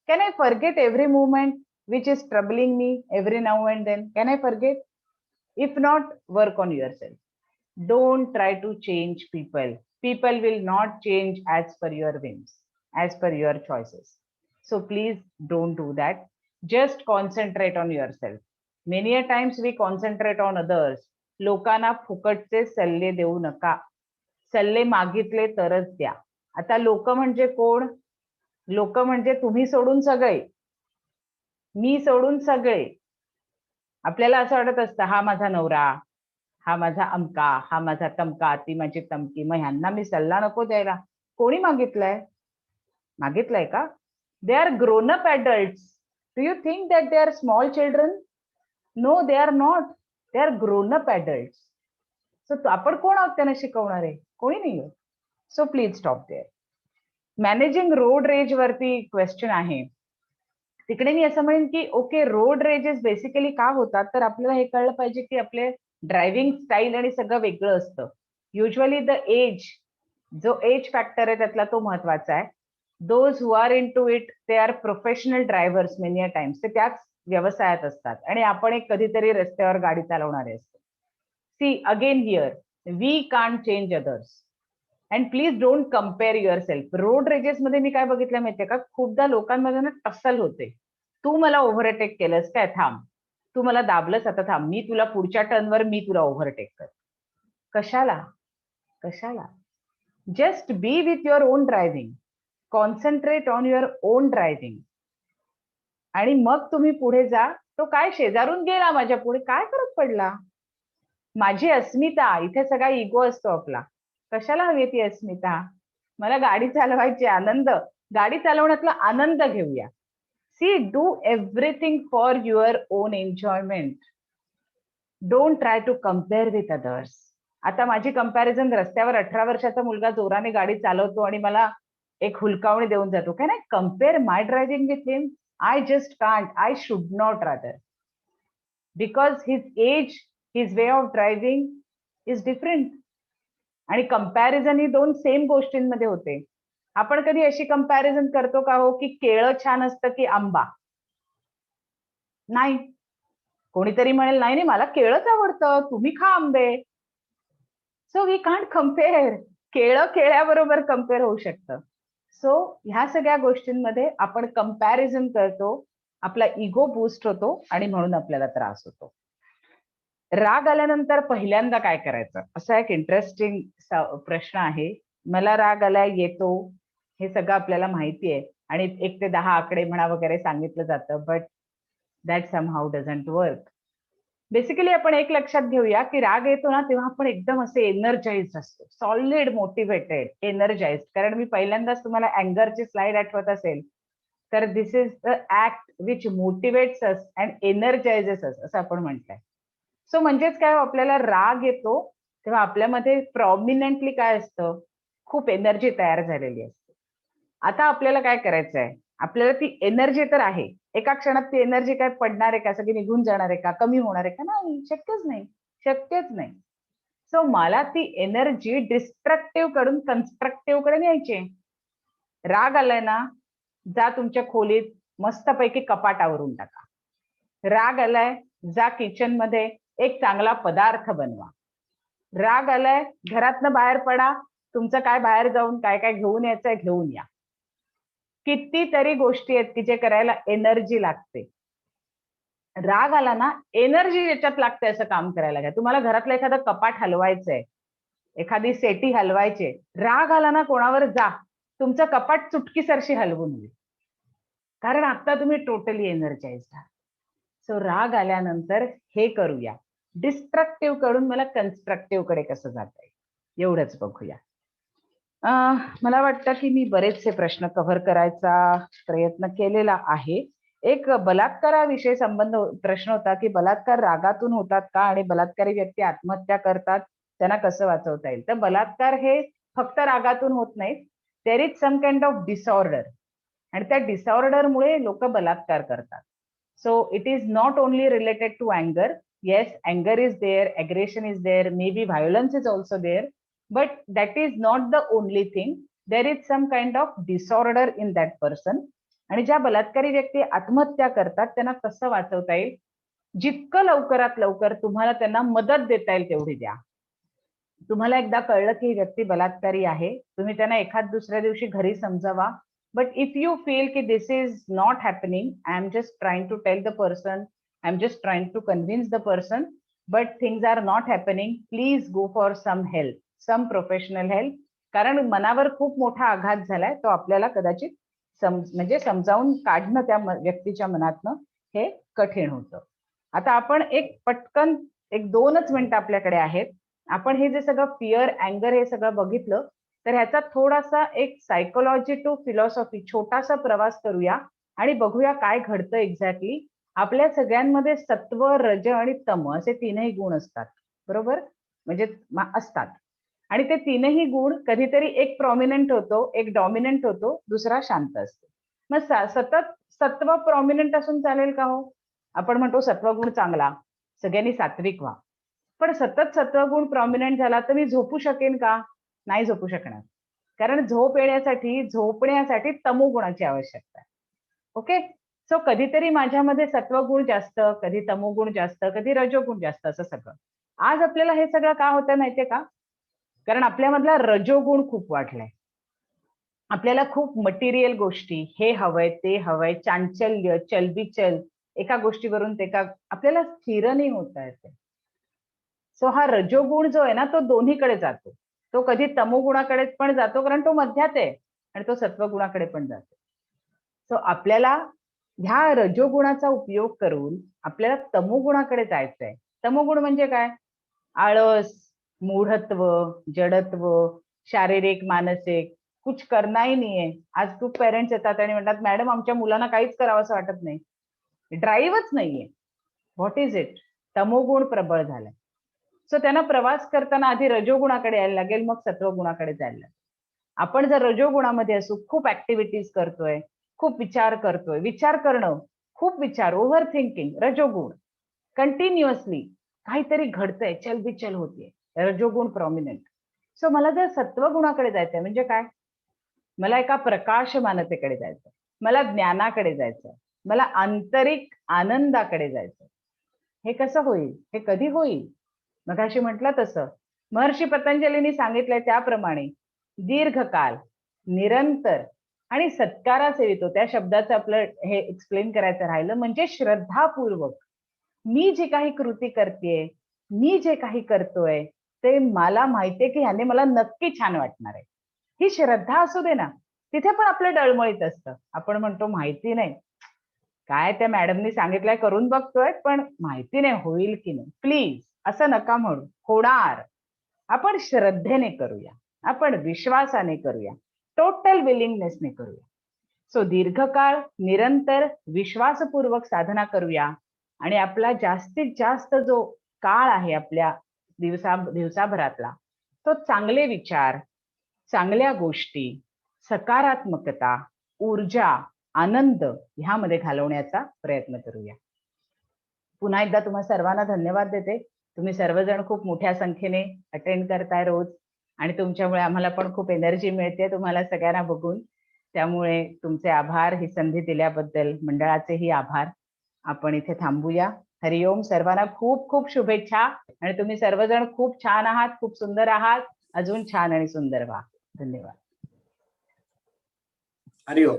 Speaker 2: Can I forget every movement which is troubling me every now and then? Can I forget? If not, work on yourself. Don't try to change people. People will not change as per your whims, as per your choices. So please don't do that. Just concentrate on yourself. Many a times we concentrate on others. लोकांना फुकटचे सल्ले देऊ नका. सल्ले मागितले तरच द्या. आता लोक म्हणजे कोण? लोक म्हणजे तुम्ही सोडून सगळे, मी सोडून सगळे. आपल्याला असं वाटत असतं, हा माझा नवरा, हा माझा अमका, हा माझा तमका, ती माझी तमकी, मग ह्यांना मी सल्ला नको द्यायला. कोणी मागितलंय? मागितलंय का? They are grown up adults. Do you think that they are small children? No, they are not. They are grown up adults. So आपण कोण आहोत त्यांना शिकवणारे? कोणी नाहीये. So please stop there. Managing road rage वरती क्वेश्चन आहे. तिकडे मी असं म्हणेन की ओके, रोड रेजेस बेसिकली का होतात, तर आपल्याला हे कळलं पाहिजे की आपले ड्रायव्हिंग स्टाईल आणि सगळं वेगळं असतं. युजली द एज, जो एज फॅक्टर आहे त्यातला तो महत्वाचा आहे. Those who are in to it, ते are professional drivers many a times. ते त्याच व्यवसायात असतात आणि आपण एक कधीतरी रस्त्यावर गाडी चालवणारे असतो. See again here, we can't change others. And please don't compare your self. Road rages मध्ये मी काय बघितलं माहितीये का, खूपदा लोकांमध्ये ना टसल होते. तू मला ओव्हरटेक केलंस काय, थांब. तू मला दाबलंस, आता थांब, मी तुला पुढच्या टर्नवर मी तुला ओव्हरटेक कर. कशाला? कशाला? Just be with your on driving. Concentrate on your on driving. आणि मग तुम्ही पुढे जा. तो काय शेजारून गेला माझ्या पुढे, काय फरक पडला? माझी अस्मिता, इथे सगळा इगो असतो आपला. कशाला हवी ती अस्मिता? मला गाडी चालवायची आनंद, गाडी चालवण्यातला आनंद घेऊया. See, do everything for your own enjoyment. Don't try to compare with others. आता माझी कंपॅरिझन, रस्त्यावर 18 वर्षाचा मुलगा जोराने गाडी चालवतो आणि मला एक हुलकावणी देऊन जातो. Can I compare my driving with him? I just can't. I should not rather. Because his age, his way of driving is different. आणि कंपॅरिझन ही दोन सेम गोष्टींमध्ये होते. आपण कधी अशी कंपॅरिझन करतो का हो की केळं छान असतं की आंबा? नाही. कोणीतरी म्हणेल नाही नाही मला केळंच आवडतं, तुम्ही खा आंबे. So we can't compare. केळं केळ्याबरोबर कम्पेअर होऊ शकतं. सो ह्या सगळ्या गोष्टींमध्ये आपण कंपॅरिझन करतो, आपला इगो बूस्ट होतो आणि म्हणून आपल्याला त्रास होतो. राग आल्यानंतर पहिल्यांदा काय करायचं, असा एक इंटरेस्टिंग प्रश्न आहे. मला राग आला, येतो, हे सगळं आपल्याला माहिती आहे आणि 1 ते 10 आकडे म्हणा वगैरे सांगितलं जातं, but that somehow doesn't work. Basically आपण एक लक्षात घेऊया की राग येतो ना तेव्हा आपण एकदम असे एनर्जाइज्ड असतो, सॉलिड, मोटिवेटेड, एनर्जाइज्ड. कारण मी पहिल्यांदाच तुम्हाला अँगरची स्लाइड आठवत असेल तर this is the act which motivates us and energises us, असं आपण म्हटलंय. सो म्हणजेच काय, आपल्याला राग येतो तेव्हा आपल्यामध्ये प्रॉमिनंटली काय असतं, खूप एनर्जी तयार झालेली असते. आता आपल्याला काय करायचं आहे, आपल्याला ती एनर्जी तर आहे, एका क्षणात ती एनर्जी काय पडणार आहे का, सगळी निघून जाणार आहे का, कमी होणार आहे का, नाही, शक्यच नाही. सो मला ती एनर्जी डिस्ट्रक्टिव्ह कडून कन्स्ट्रक्टिव्ह कडे न्यायची आहे. राग आलाय ना, जा तुमच्या खोलीत मस्तपैकी कपाट आवरून टाका. राग आलाय, जा किचन मध्ये एक चांगला पदार्थ बनवा. राग आलाय, घरातनं बाहेर पडा, तुमचं काय बाहेर जाऊन काय काय घेऊन यायचंय घेऊन या. कितीतरी गोष्टी आहेत की जे करायला एनर्जी लागते. राग आला ना, एनर्जी याच्यात लागते असं काम करायला घ्या. तुम्हाला घरातलं एखादं कपाट हलवायचंय, एखादी सेटी हलवायची, राग आला ना कोणावर जा, तुमचं कपाट चुटकीसरशी हलवून होईल. कारण आता तुम्ही टोटली एनर्जाइज आहात. सो राग आल्यानंतर हे करूया. डिस्ट्रक्टिव्ह कडून मला कन्स्ट्रक्टिव्ह कडे कसं जाता येईल एवढंच बघूया. मला वाटतं की मी बरेचसे प्रश्न कव्हर करायचा प्रयत्न केलेला आहे. एक बलात्काराविषयी संबंध प्रश्न होता की बलात्कार रागातून होतात का आणि बलात्कारी व्यक्ती आत्महत्या करतात, त्यांना कसं वाचवता येईल. तर बलात्कार हे फक्त रागातून होत नाहीत. There is some kind of disorder आणि त्या डिसऑर्डरमुळे लोक बलात्कार करतात. So it is not only related to अँगर. Yes, अँगर is there, aggression is there, may be व्हायोलन्स is also there, but that is not the only thing. There is some kind of disorder in that person. आणि ज्या बलात्कारी व्यक्ती आत्महत्या करतात त्यांना कसं वाचवता येईल, जितकं लवकरात लवकर तुम्हाला त्यांना मदत देता येईल तेवढी द्या. तुम्हाला एकदा कळलं की ही व्यक्ती बलात्कारी आहे, तुम्ही त्यांना एखाद दुसऱ्या दिवशी घरी समजावा. बट इफ यू फील की this is not happening, I am just trying to tell the person, I am just trying to convince the person, but things are not happening, please go for some help, some professional help. कारण मनावर खूप मोठा आघात झालाय, तो आपल्याला कदाचित म्हणजे समजावून काढणं त्या व्यक्तीच्या मनातनं हे कठीण होतं. आता आपण एक पटकन 1-2 मिनिटं आपल्याकडे आहेत. आपण हे जे सगळं फिअर, अँगर हे सगळं बघितलं, तर ह्याचा थोडासा एक सायकोलॉजी टू फिलॉसॉफी छोटासा प्रवास करूया आणि बघूया काय घडतं एक्झॅक्टली. आपल्या सगळ्यांमध्ये सत्व, रज आणि तम असे 3ही गुण असतात, बरोबर, म्हणजे असतात. आणि ते 3ही गुण कधीतरी एक प्रॉमिनंट होतो, एक डॉमिनंट होतो, दुसरा शांत असतो. मग सतत सत्व प्रॉमिनंट असून चालेल का हो? आपण म्हणतो सत्वगुण चांगला, सगळ्यांनी सात्विक व्हा. पण सतत सत्वगुण प्रॉमिनंट झाला तर मी झोपू शकेन का? नाही झोपू शकणार. कारण झोपण्यासाठी तमोगुणाची आवश्यकता आहे. ओके, सो कधीतरी माझ्यामध्ये सत्वगुण जास्त, कधी तमोगुण जास्त, कधी रजोगुण जास्त, असं सगळं. आज आपल्याला हे सगळं का होतं माहितीये का? कारण आपल्यामधला रजोगुण खूप वाढलाय. आपल्याला खूप मटेरियल गोष्टी, हे हवंय, ते हवंय, चांचल्य, चलबिचल, एका गोष्टीवरून ते का आपल्याला स्थिर नाही होता येते. सो हा रजोगुण जो आहे ना, तो दोन्हीकडे जातो. तो कधी तमोगुणाकडे पण जातो, कारण तो मध्यात आहे, आणि तो सत्वगुणाकडे पण जातो. सो आपल्याला ह्या रजोगुणाचा उपयोग करून आपल्याला तमोगुणाकडे जायचंय. तमोगुण म्हणजे काय? आळस, मूढत्व, जडत्व, शारीरिक, मानसिक, कुछ करना ही नाही आहे. आज खूप पेरेंट्स येतात आणि म्हणतात, मॅडम आमच्या मुलांना काहीच करावं असं वाटत नाही, ड्राईव्हच नाहीये. What is it? तमोगुण प्रबळ झालाय. सो त्यांना प्रवास करताना आधी रजोगुणाकडे यायला लागेल, मग सत्वगुणाकडे जायला लागेल. आपण जर रजोगुणामध्ये असू, खूप ऍक्टिव्हिटीज करतोय, खूप विचार करतोय, विचार करणं, खूप विचार, ओव्हर थिंकिंग, रजोगुण, कंटिन्युअसली काहीतरी घडतंय, चलबिचल होतीये, रजोगुण प्रॉमिनंट. सो मला जर सत्वगुणाकडे जायचंय म्हणजे काय? मला एका प्रकाशमानतेकडे जायचंय, मला ज्ञानाकडे जायचंय, मला आंतरिक आनंदाकडे जायचंय. हे कसं होईल? हे कधी होईल? मगाशी म्हटलं तसं महर्षी पतंजलींनी सांगितलंय त्याप्रमाणे दीर्घकाल, निरंतर आणि सत्कारासेवितो, त्या शब्दाचं आपलं हे एक्सप्लेन करायचं राहिलं म्हणजे श्रद्धापूर्वक मी जे काही कृती करतेय, मी जे काही करतोय, ते मला माहितीये की ह्याने मला नक्की छान वाटणार आहे. ही श्रद्धा असू दे ना, तिथे पण आपलं डळमळीत असतं. आपण म्हणतो माहिती नाही, काय त्या मॅडमनी सांगितलंय करून बघतोय, पण माहिती नाही होईल की नाही. प्लीज असं नका म्हणू, होणार. आपण श्रद्धेने करूया, आपण विश्वासाने करूया, टोटल विलिंगनेसने करूया. सो दीर्घकाळ, निरंतर, विश्वासपूर्वक साधना करूया आणि आपला जास्तीत जास्त जो काळ आहे आपल्या दिवसाभरातला, तो चांगले विचार, चांगल्या गोष्टी, सकारात्मकता, ऊर्जा, आनंद ह्यामध्ये घालवण्याचा प्रयत्न करूया. पुन्हा एकदा तुम्हा सर्वांना धन्यवाद देते. तुम्ही सर्वजण खूप मोठ्या संख्येने अटेंड करताय रोज आणि तुमच्यामुळे आम्हाला पण खूप एनर्जी मिळते तुम्हाला सगळ्यांना बघून. त्यामुळे तुमचे आभार, ही संधी दिल्याबद्दल मंडळाचेही आभार. आपण इथे थांबूया. हरिओम. सर्वांना खूप खूप शुभेच्छा आणि तुम्ही सर्वजण खूप छान आहात, खूप सुंदर आहात. अजून छान आणि सुंदर व्हा. धन्यवाद.
Speaker 1: हरिओम.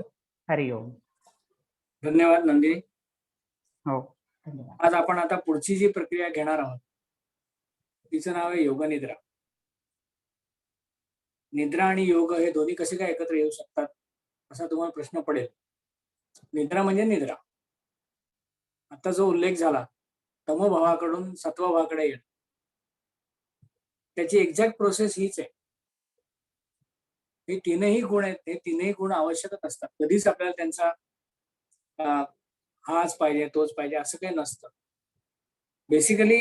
Speaker 2: हरिओम.
Speaker 1: धन्यवाद नंदिनी.
Speaker 2: हो, धन्यवाद.
Speaker 1: आज आपण आता पुढची जी प्रक्रिया घेणार आहोत तिचं नाव आहे योग निद्रा. निद्रा आणि योग हे दोन्ही कसे काय एकत्र येऊ शकतात असा तुम्हाला प्रश्न पडेल. निद्रा म्हणजे निद्रा. आता जो उल्लेख झाला तमोभावाकडून सत्वभावाकडे येणं, त्याची एक्झॅक्ट प्रोसेस हीच आहे. हे तीनही गुण आहेत, हे तीनही गुण आवश्यकच असतात. कधीच आपल्याला त्यांचा हाच पाहिजे तोच पाहिजे असं काही नसतं. बेसिकली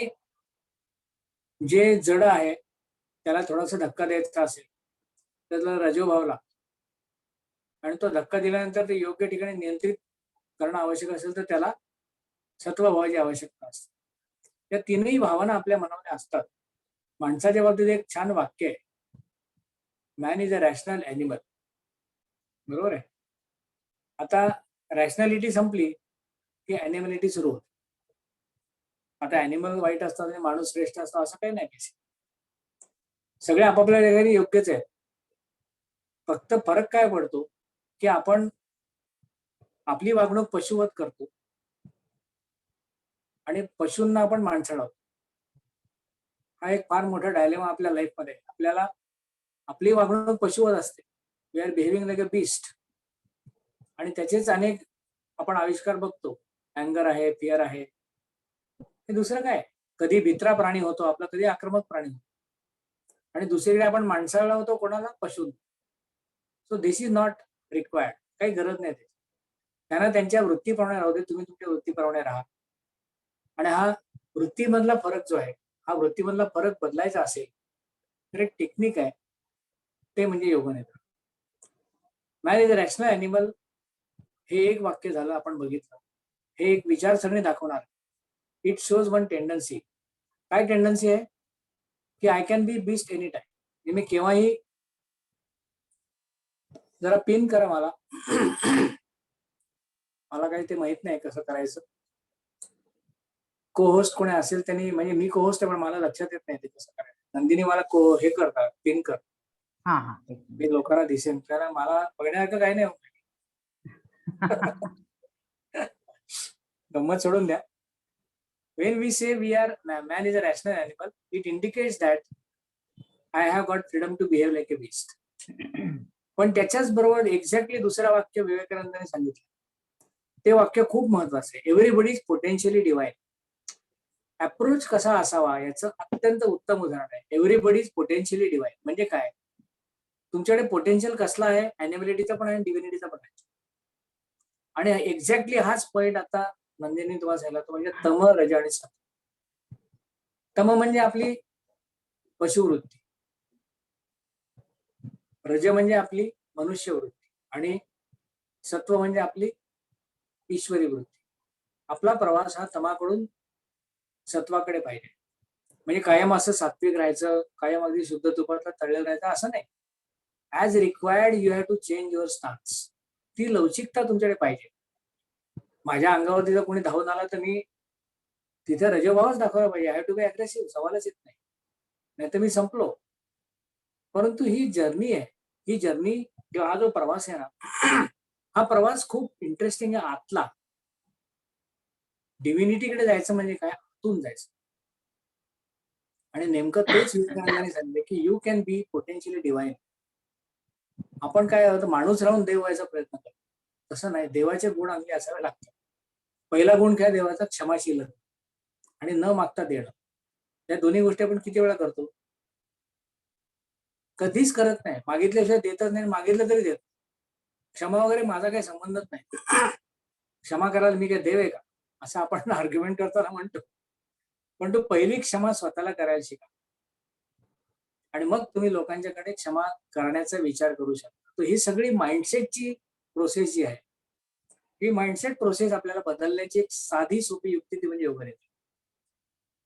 Speaker 1: जे जड आहे त्याला थोडासा धक्का द्यायचा असेल तर त्याला रजोभाव लागतो आणि तो धक्का दिल्यानंतर ते योग्य ठिकाणी नियंत्रित करणं आवश्यक असेल तर त्याला सत्वभावाची आवश्यकता असते. या तीनही भावना आपल्या मनामध्ये असतात. माणसाच्या बाबतीत एक छान वाक्य आहे, man is a rational animal. बरोबर आहे. आता रॅशनॅलिटी संपली की ॲनिमॅलिटी सुरू होते. आता ॲनिमल वाईट असतात आणि माणूस श्रेष्ठ असतो असं काही नाही. सगळे आपापल्या ठिकाणी योग्यच आहेत. फक्त फरक काय पडतो की आपण आपली वागणूक पशुवत करतो आणि पशूंना आपण माणसाळवतो. हा एक फार मोठा डायलेमा आपल्या लाईफमध्ये. आपल्याला आपली वागणूक पशुवत असते. We are behaving like a beast. आणि त्याचेच अनेक आपण आविष्कार बघतो. अँगर आहे, फिअर आहे. हे दुसरं काय, कधी भित्रा प्राणी होतो आपला, कधी आक्रमक प्राणी होतो. आणि दुसरीकडे आपण माणसाला होतो कोणाला, पशू. So this is not required. काही गरज नाही त्याची. त्यांना त्यांच्या वृत्तीप्रमाणे राहू दे, तुम्ही तुमच्या वृत्तीप्रमाणे राहा. आणि हा वृत्तीमधला फरक जो आहे, हा वृत्तीमधला फरक बदलायचा असेल तर एक टेक्निक आहे, ते म्हणजे Yoga Nidra. Man is a rational animal हे एक वाक्य झालं, आपण बघितलं. हे एक विचारसरणी दाखवणार. It shows one tendency. काय टेंडन्सी आहे की I can be beast any time. मी केव्हाही, जरा पिन करा मला. मला काही ते माहित नाही कसं करायचं. को होस्ट कोणी असेल त्यांनी, म्हणजे मी को होस्ट आहे पण मला लक्षात येत नाही ते कसं करायचं. नंदिनी मला हे करतात, पिन कर.
Speaker 2: हा हा.
Speaker 1: मी लोकांना दिसेन, कारण मला बघण्यासारखं काही नाही. गंमत सोडून द्या. When we say man is a rational animal, it indicates that I have got freedom to behave like a beast. पण त्याच्याच बरोबर एक्झॅक्टली दुसरं वाक्य विवेकानंदांनी सांगितलं. ते वाक्य खूप महत्वाचं आहे. Everybody is potentially divine. Approach कसा असावा याचं अत्यंत उत्तम उदाहरण आहे. एव्हरीबडी इज पोटेन्शियली डिवाइन म्हणजे काय, तुमच्याकडे पोटेन्शियल कसला आहे, ॲनिमॅलिटीचा पण आहे, डिव्हिनिटीचा पण आहे. आणि एक्झॅक्टली हाच पॉइंट आता नंदिनी तुम्हाला सांगितला, तो म्हणजे तम, रज आणि सत्व. तम म्हणजे आपली पशुवृत्ती, रज म्हणजे आपली मनुष्य वृत्ती आणि सत्व म्हणजे आपली ईश्वरी वृत्ती. आपला प्रवास हा तमाकडून सत्वाकडे पाहिजे. म्हणजे कायम असं सात्विक राहायचं, कायम अगदी शुद्ध तुपातलं तळलेलं राहायचं असं नाही. As required you have to change your stance. ती लवचिकता तुमच्याकडे पाहिजे. माझ्या अंगावरती जर कोणी धावून आला तर मी तिथे रजोभावच दाखवला पाहिजे. I have to be aggressive. सवालच येत नाही, नाहीतर मी संपलो. परंतु ही जर्नी आहे. ही जर्नी किंवा हा जो प्रवास आहे ना, हा प्रवास खूप इंटरेस्टिंग आहे. आतला डिव्हिनिटीकडे जायचं म्हणजे काय, आतून जायचं. आणि नेमकं तेच विवेकानंदांनी सांगितलं की you can be potentially divine. आपण काय होतं, माणूस राहून देव व्हायचा प्रयत्न करतो. तसं नाही. देवाचे गुण अंगी असावे लागतात. पहिला गुण काय देवाचा, क्षमाशील आणि न मागता देणं. या दोन्ही गोष्टी आपण किती वेळा करतो, कधीच करत नाही. मागितल्याशिवाय देतच नाही, मागितलं तरी देत. क्षमा वगैरे माझा काही संबंधच नाही. क्षमा करायला मी काय देव आहे का, असं आपण आर्ग्युमेंट करताना म्हणतो. पण तो पहिली क्षमा स्वतःला करायला शिका. आणि मग तुम्ही लोकांच्याकडे क्षमा करण्याचा विचार करू शकता. तर ही सगळी माइंडसेटची प्रोसेस जी आहे, ही माइंडसेट प्रोसेस आपल्याला बदलण्याची एक साधी सोपी युक्ती ती म्हणजे Yoga Nidra.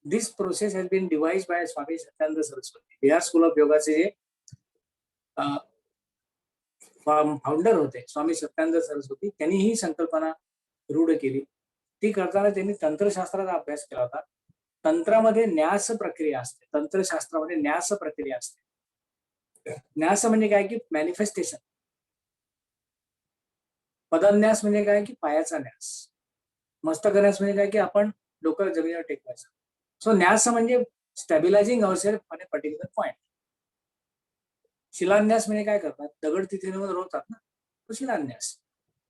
Speaker 1: This process has been devised by Swami Satyananda Saraswati. Bihar school of योगाचे जे फाउंडर होते स्वामी सत्यानंद सरस्वती, त्यांनी ही संकल्पना रूढ केली. ती करताना त्यांनी तंत्रशास्त्राचा अभ्यास केला होता. तंत्रामध्ये न्यास प्रक्रिया असते, तंत्रशास्त्रामध्ये न्यास प्रक्रिया असते. न्यास म्हणजे काय की मॅनिफेस्टेशन. पदन्यास म्हणजे काय की पायाचा न्यास. मस्तक न्यास म्हणजे काय की आपण डोकं जमिनीवर टेकवायचं. सो न्यास म्हणजे stabilising ourself on a particular point. शिलान्यास म्हणजे काय करतात, दगड तिथे नेऊन रोवतात ना, तो शिलान्यास.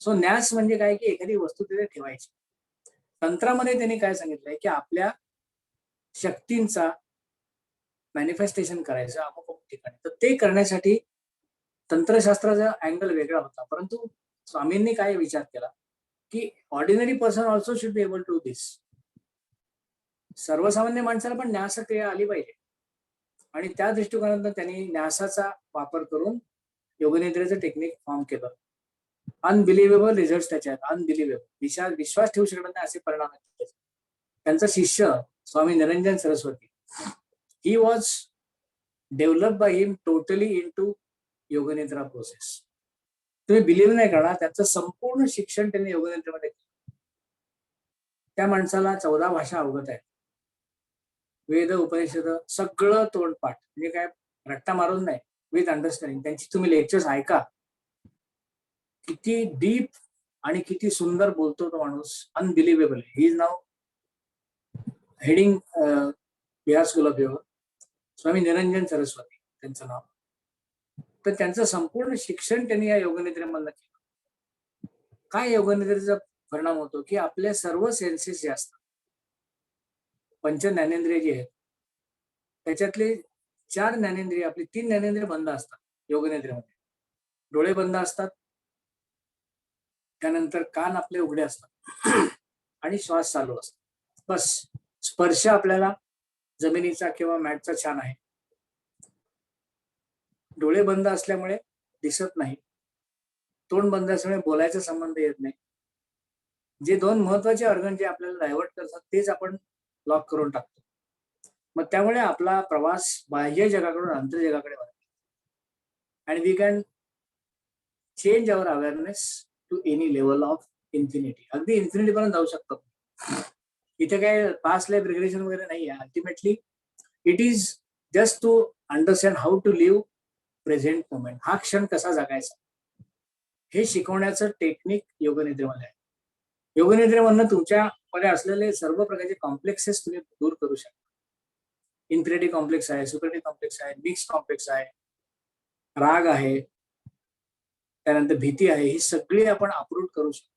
Speaker 1: सो न्यास म्हणजे काय की एखादी वस्तू तिथे ठेवायची. तंत्रामध्ये त्यांनी काय सांगितलंय की आपल्या शक्तींचा मॅनिफेस्टेशन करायचं अमुक अमुक ठिकाणी. तर ते करण्यासाठी तंत्रशास्त्राचा अँगल वेगळा होता, परंतु स्वामींनी काय विचार केला की ordinary person also should be able to this. सर्वसामान्य माणसाला पण न्यास क्रिया आली पाहिजे, आणि त्या दृष्टिकोनातून त्यांनी न्यासाचा वापर करून योगनिद्रेचं टेक्निक फॉर्म केलं. अनबिलिव्हेबल रिझल्ट त्याचे आहेत, अनबिलिव्हेबल. विश्वास ठेवू शकत नाही असे परिणाम आहेत. त्यांचा शिष्य Swami Niranjan Saraswati, he was develop by him totally in to Yoga Nidra process. तुम्ही बिलीव्ह नाही करणार, त्याचं संपूर्ण शिक्षण त्यांनी योगनिद्रेमध्ये केलं. त्या माणसाला 14 भाषा अवगत आहेत, वेद उपनिषद सगळं तोंडपाठ, म्हणजे काय रट्टा मारून नाही, विथ अंडरस्टँडिंग. त्यांची तुम्ही लेक्चर्स ऐका, किती डीप आणि किती सुंदर बोलतो तो माणूस, unbelievable. He is now heading Bihar school of yoga. Swami Niranjan Saraswati त्यांचं नाव. तर त्यांचं संपूर्ण शिक्षण त्यांनी या योगनिद्रेमधनं केलं. काय योगनिद्रेचा परिणाम होतो की आपल्या सर्व सेन्सेस जे असतात, पंच ज्ञानेंद्रिय जे आहेत, त्याच्यातले 4 ज्ञानेंद्रिय, आपली 3 ज्ञानेंद्रिय बंद असतात योगनिद्रेमध्ये. डोळे बंद असतात, त्यानंतर कान आपले उघडे असतात आणि श्वास चालू असतो. बस स्पर्श आपल्याला जमिनीचा किंवा मॅटचा छान आहे. डोळे बंद असल्यामुळे दिसत नाही, तोंड बंद असल्यामुळे बोलायचा संबंध येत नाही. जे 2 महत्वाचे ऑर्गन जे आपल्याला डायव्हर्ट करतात तेच आपण लॉक करून टाकतो. मग त्यामुळे आपला प्रवास बाह्य जगाकडून अंतर जगाकडे वाढतो. आणि we can change our awareness to any level of infinity. अगदी इन्फिनिटी पर्यंत जाऊ शकतो. इथे काय पास्ट लाईफ रिग्रेशन वगैरे नाही आहे. Ultimately it is just to understand how to live present moment. हा क्षण कसा जगायचा हे शिकवण्याचं टेक्निक योगनिद्रेमध्ये आहे. योगनिद्रेमधनं तुमच्यामध्ये असलेले सर्व प्रकारचे कॉम्प्लेक्सेस तुम्ही दूर करू शकता. इन्फिनिटी कॉम्प्लेक्स आहे, सुपरिटी कॉम्प्लेक्स आहे, मिक्स कॉम्प्लेक्स आहे, राग आहे, त्यानंतर भीती आहे, ही सगळी आपण अप्रूव्ह करू शकतो.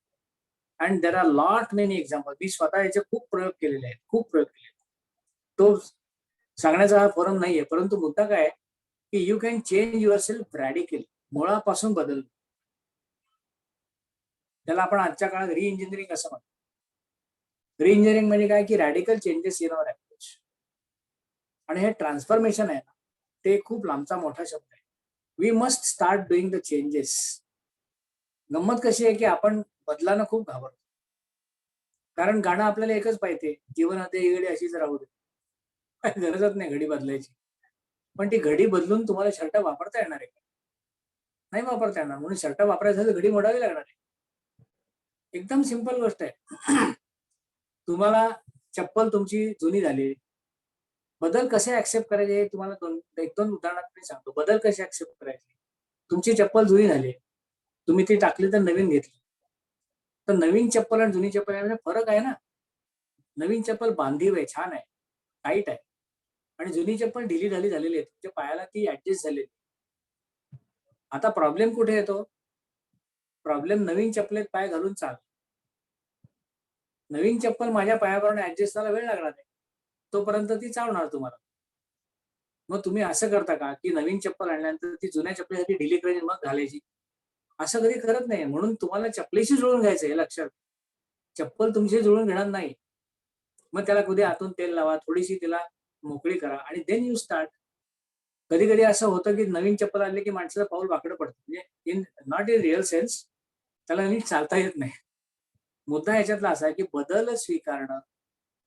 Speaker 1: And there are lot many example. मी स्वतः याचे खूप प्रयोग केलेले आहेत, खूप प्रयोग केले. तो सांगण्याचा हा फोरम नाहीये, परंतु मुद्दा काय आहे की you can change yourself radically. मुळापासून बदल. त्याला आपण आजच्या काळात रिइंजिनिअरिंग असं म्हणतो. रिइंजिनिअरिंग म्हणजे काय की radical changes in our approach. आणि हे ट्रान्सफॉर्मेशन आहे ना, ते खूप लांबचा मोठा शब्द आहे. We must start doing the changes. गंमत कशी आहे की आपण बदलानं खूप घाबरतो, कारण गाणं आपल्याला एकच पाहिजे, जीवनात ही घडी अशीच राहू दे. काही गरजच नाही घडी बदलायची. पण ती घडी बदलून तुम्हाला शर्ट वापरता येणार आहे का? नाही वापरता येणार. म्हणून शर्ट वापरायचं तर घडी मोडावी लागणार आहे. एकदम सिंपल गोष्ट आहे. तुम्हाला चप्पल तुमची जुनी झाली, बदल कसे ऍक्सेप्ट करायचे तुम्हाला 2 उदाहरणात मी सांगतो. बदल कसे ऍक्सेप्ट करायचे. तुमची चप्पल जुनी झाली, तुम्ही ती टाकली तर नवीन घेतली, तर नवीन चप्पल आणि जुनी चप्पल यामध्ये फरक आहे ना. नवीन चप्पल बांधीव आहे, छान आहे, टाईट आहे, आणि जुनी चप्पल ढिली झालेली आहे, तुमच्या पायाला ती ऍडजस्ट झालेली. आता प्रॉब्लेम कुठे येतो? प्रॉब्लेम नवीन चप्पलेत पाय घालून चाल. नवीन चप्पल माझ्या पायावरून ऍडजस्ट व्हायला वेळ लागणार आहे, तोपर्यंत ती चावणार तुम्हाला. मग तुम्ही असं करता का की नवीन चप्पल आणल्यानंतर ती जुन्या चप्पलीसाठी ढिली करायची मग घालायची? असं कधी करत नाही. म्हणून तुम्हाला चप्पलीशी जुळून घ्यायचं हे लक्षात. चप्पल तुमची जुळून घेणार नाही. मग त्याला कधी आतून तेल लावा, थोडीशी तिला मोकळी करा, आणि देन यू स्टार्ट. कधी कधी असं होतं की नवीन चप्पल आणली की माणसाचं पाऊल वाकडं पडतं, म्हणजे in not in real sense, त्याला नीट चालता येत नाही. मुद्दा याच्यातला असा आहे की बदल स्वीकारणं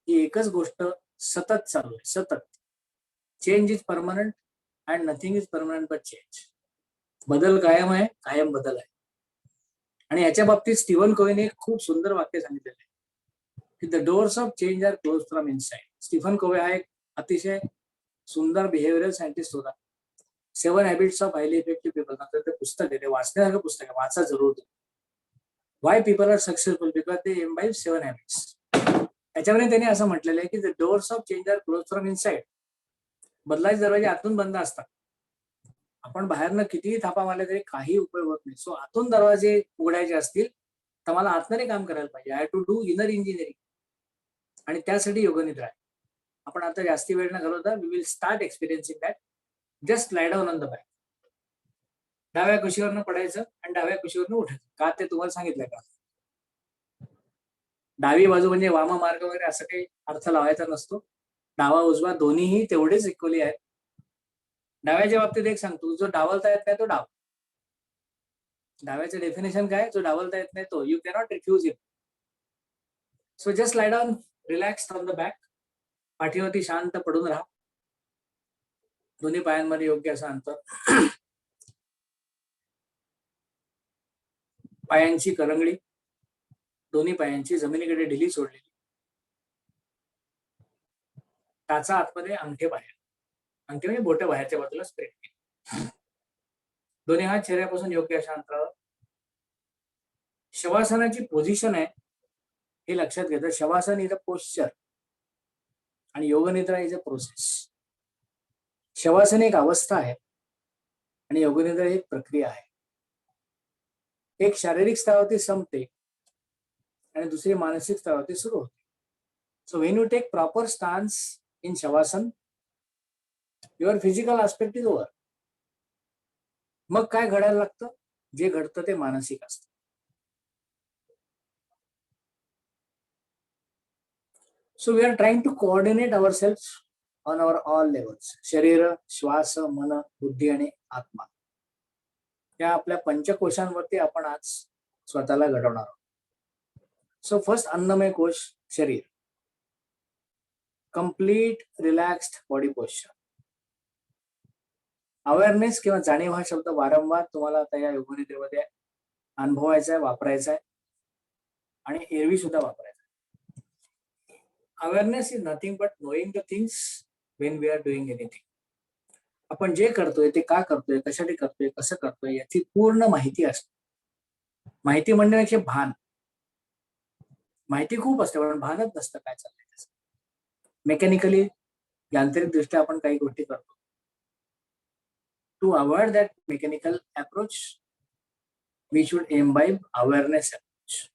Speaker 1: ही एकच गोष्ट सतत चालू आहे, सतत. Change is permanent and nothing is permanent but change. बदल कायम आहे, कायम बदल आहे. आणि याच्या बाबतीत स्टीव्हन कोव्हेने एक खूप सुंदर वाक्य सांगितलेलं आहे की the doors of change are close from inside. Stephen Covey हा एक अतिशय सुंदर बिहेवियरल सायंटिस्ट होता. 7 habits of highly effective people नावाचं ते पुस्तक आहे, ते वाचण्यासारखं पुस्तक आहे, वाचा जरूर. Why people are successful because they imbibe 7 habits. त्याच्यामध्ये त्यांनी असं म्हटलेलं आहे की the doors of change are close from inside. बदलाचे दरवाजे आतून बंद असतात. आपण बाहेरनं कितीही थापा मारले तरी काही उपयोग होत नाही. सो आतून दरवाजे उघडायचे असतील तर मला आतमध्ये काम करायला पाहिजे. I have to do inner engineering. आणि त्यासाठी योगनिद्रा आहे. आपण आता जास्ती वेळ न घालवता we will start experiencing that. Just lie down on the back. डाव्या कुशीवरनं पडायचं आणि डाव्या कुशीवरनं उठायचं. का ते तुम्हाला सांगितलंय का? डावी बाजू म्हणजे वाम मार्ग वगैरे असं काही अर्थ लावायचा नसतो. डावा उजवा दोन्हीही तेवढेच इक्वली आहेत. डाव्याच्या बाबतीत एक सांगतो, जो डावलता येत नाही तो डाव. डाव्याचं डेफिनेशन काय? जो डावलता येत नाही तो. You cannot refuse it. So just lie down, relax on the back. पाठीवरती शांत पडून राहा. दोन्ही पायांमध्ये योग्य असं अंतर. पायांची करंगळी, दोन्ही पायांची जमिनीकडे ढिली सोडलेली. टाचा आतमध्ये, अंगठे बाहेर. अंगठे म्हणजे बोटं बाहेरच्या बाजूला स्प्रेड केली. दोन्ही हात चेहऱ्यापासून योग्य अशा अंतरावर. शवासनाची पोझिशन आहे हे लक्षात घेतं. शवासन इज अ पोश्चर आणि योगनिद्रा इज अ प्रोसेस. शवासन एक अवस्था आहे आणि योगनिद्रा एक प्रक्रिया आहे. एक शारीरिक स्तरावरती संपते आणि दुसरी मानसिक स्तरावरती सुरू होते. So when you take proper stance in shavasana, your physical aspect is over. मग काय घडायला लागतं? जे घडतं ते मानसिक असतं. So we are trying to coordinate our self on our all levels. शरीर, श्वास, मन, बुद्धी आणि आत्मा या आपल्या पंचकोशांवरती आपण आज स्वतःला घडवणार आहोत. सो फर्स्ट, अन्नमय कोश, शरीर. Complete relaxed body posture. Awareness किंवा जाणीव हा शब्द वारंवार तुम्हाला आता या योगनिद्रेमध्ये अनुभवायचा आहे, वापरायचा आहे आणि एरवी सुद्धा वापरायचा आहे. Awareness is nothing but knowing the things when we are doing anything. आपण जे करतोय ते का करतोय, कशासाठी करतोय, कसं करतोय याची पूर्ण माहिती असते. माहिती म्हणण्यापेक्षा भान. माहिती खूप असते पण भानच नसतं काय चाललंय त्याचं. मेकॅनिकली, यांत्रिकदृष्ट्या आपण काही गोष्टी करतो. To avoid that mechanical approach we should imbibe awareness approach.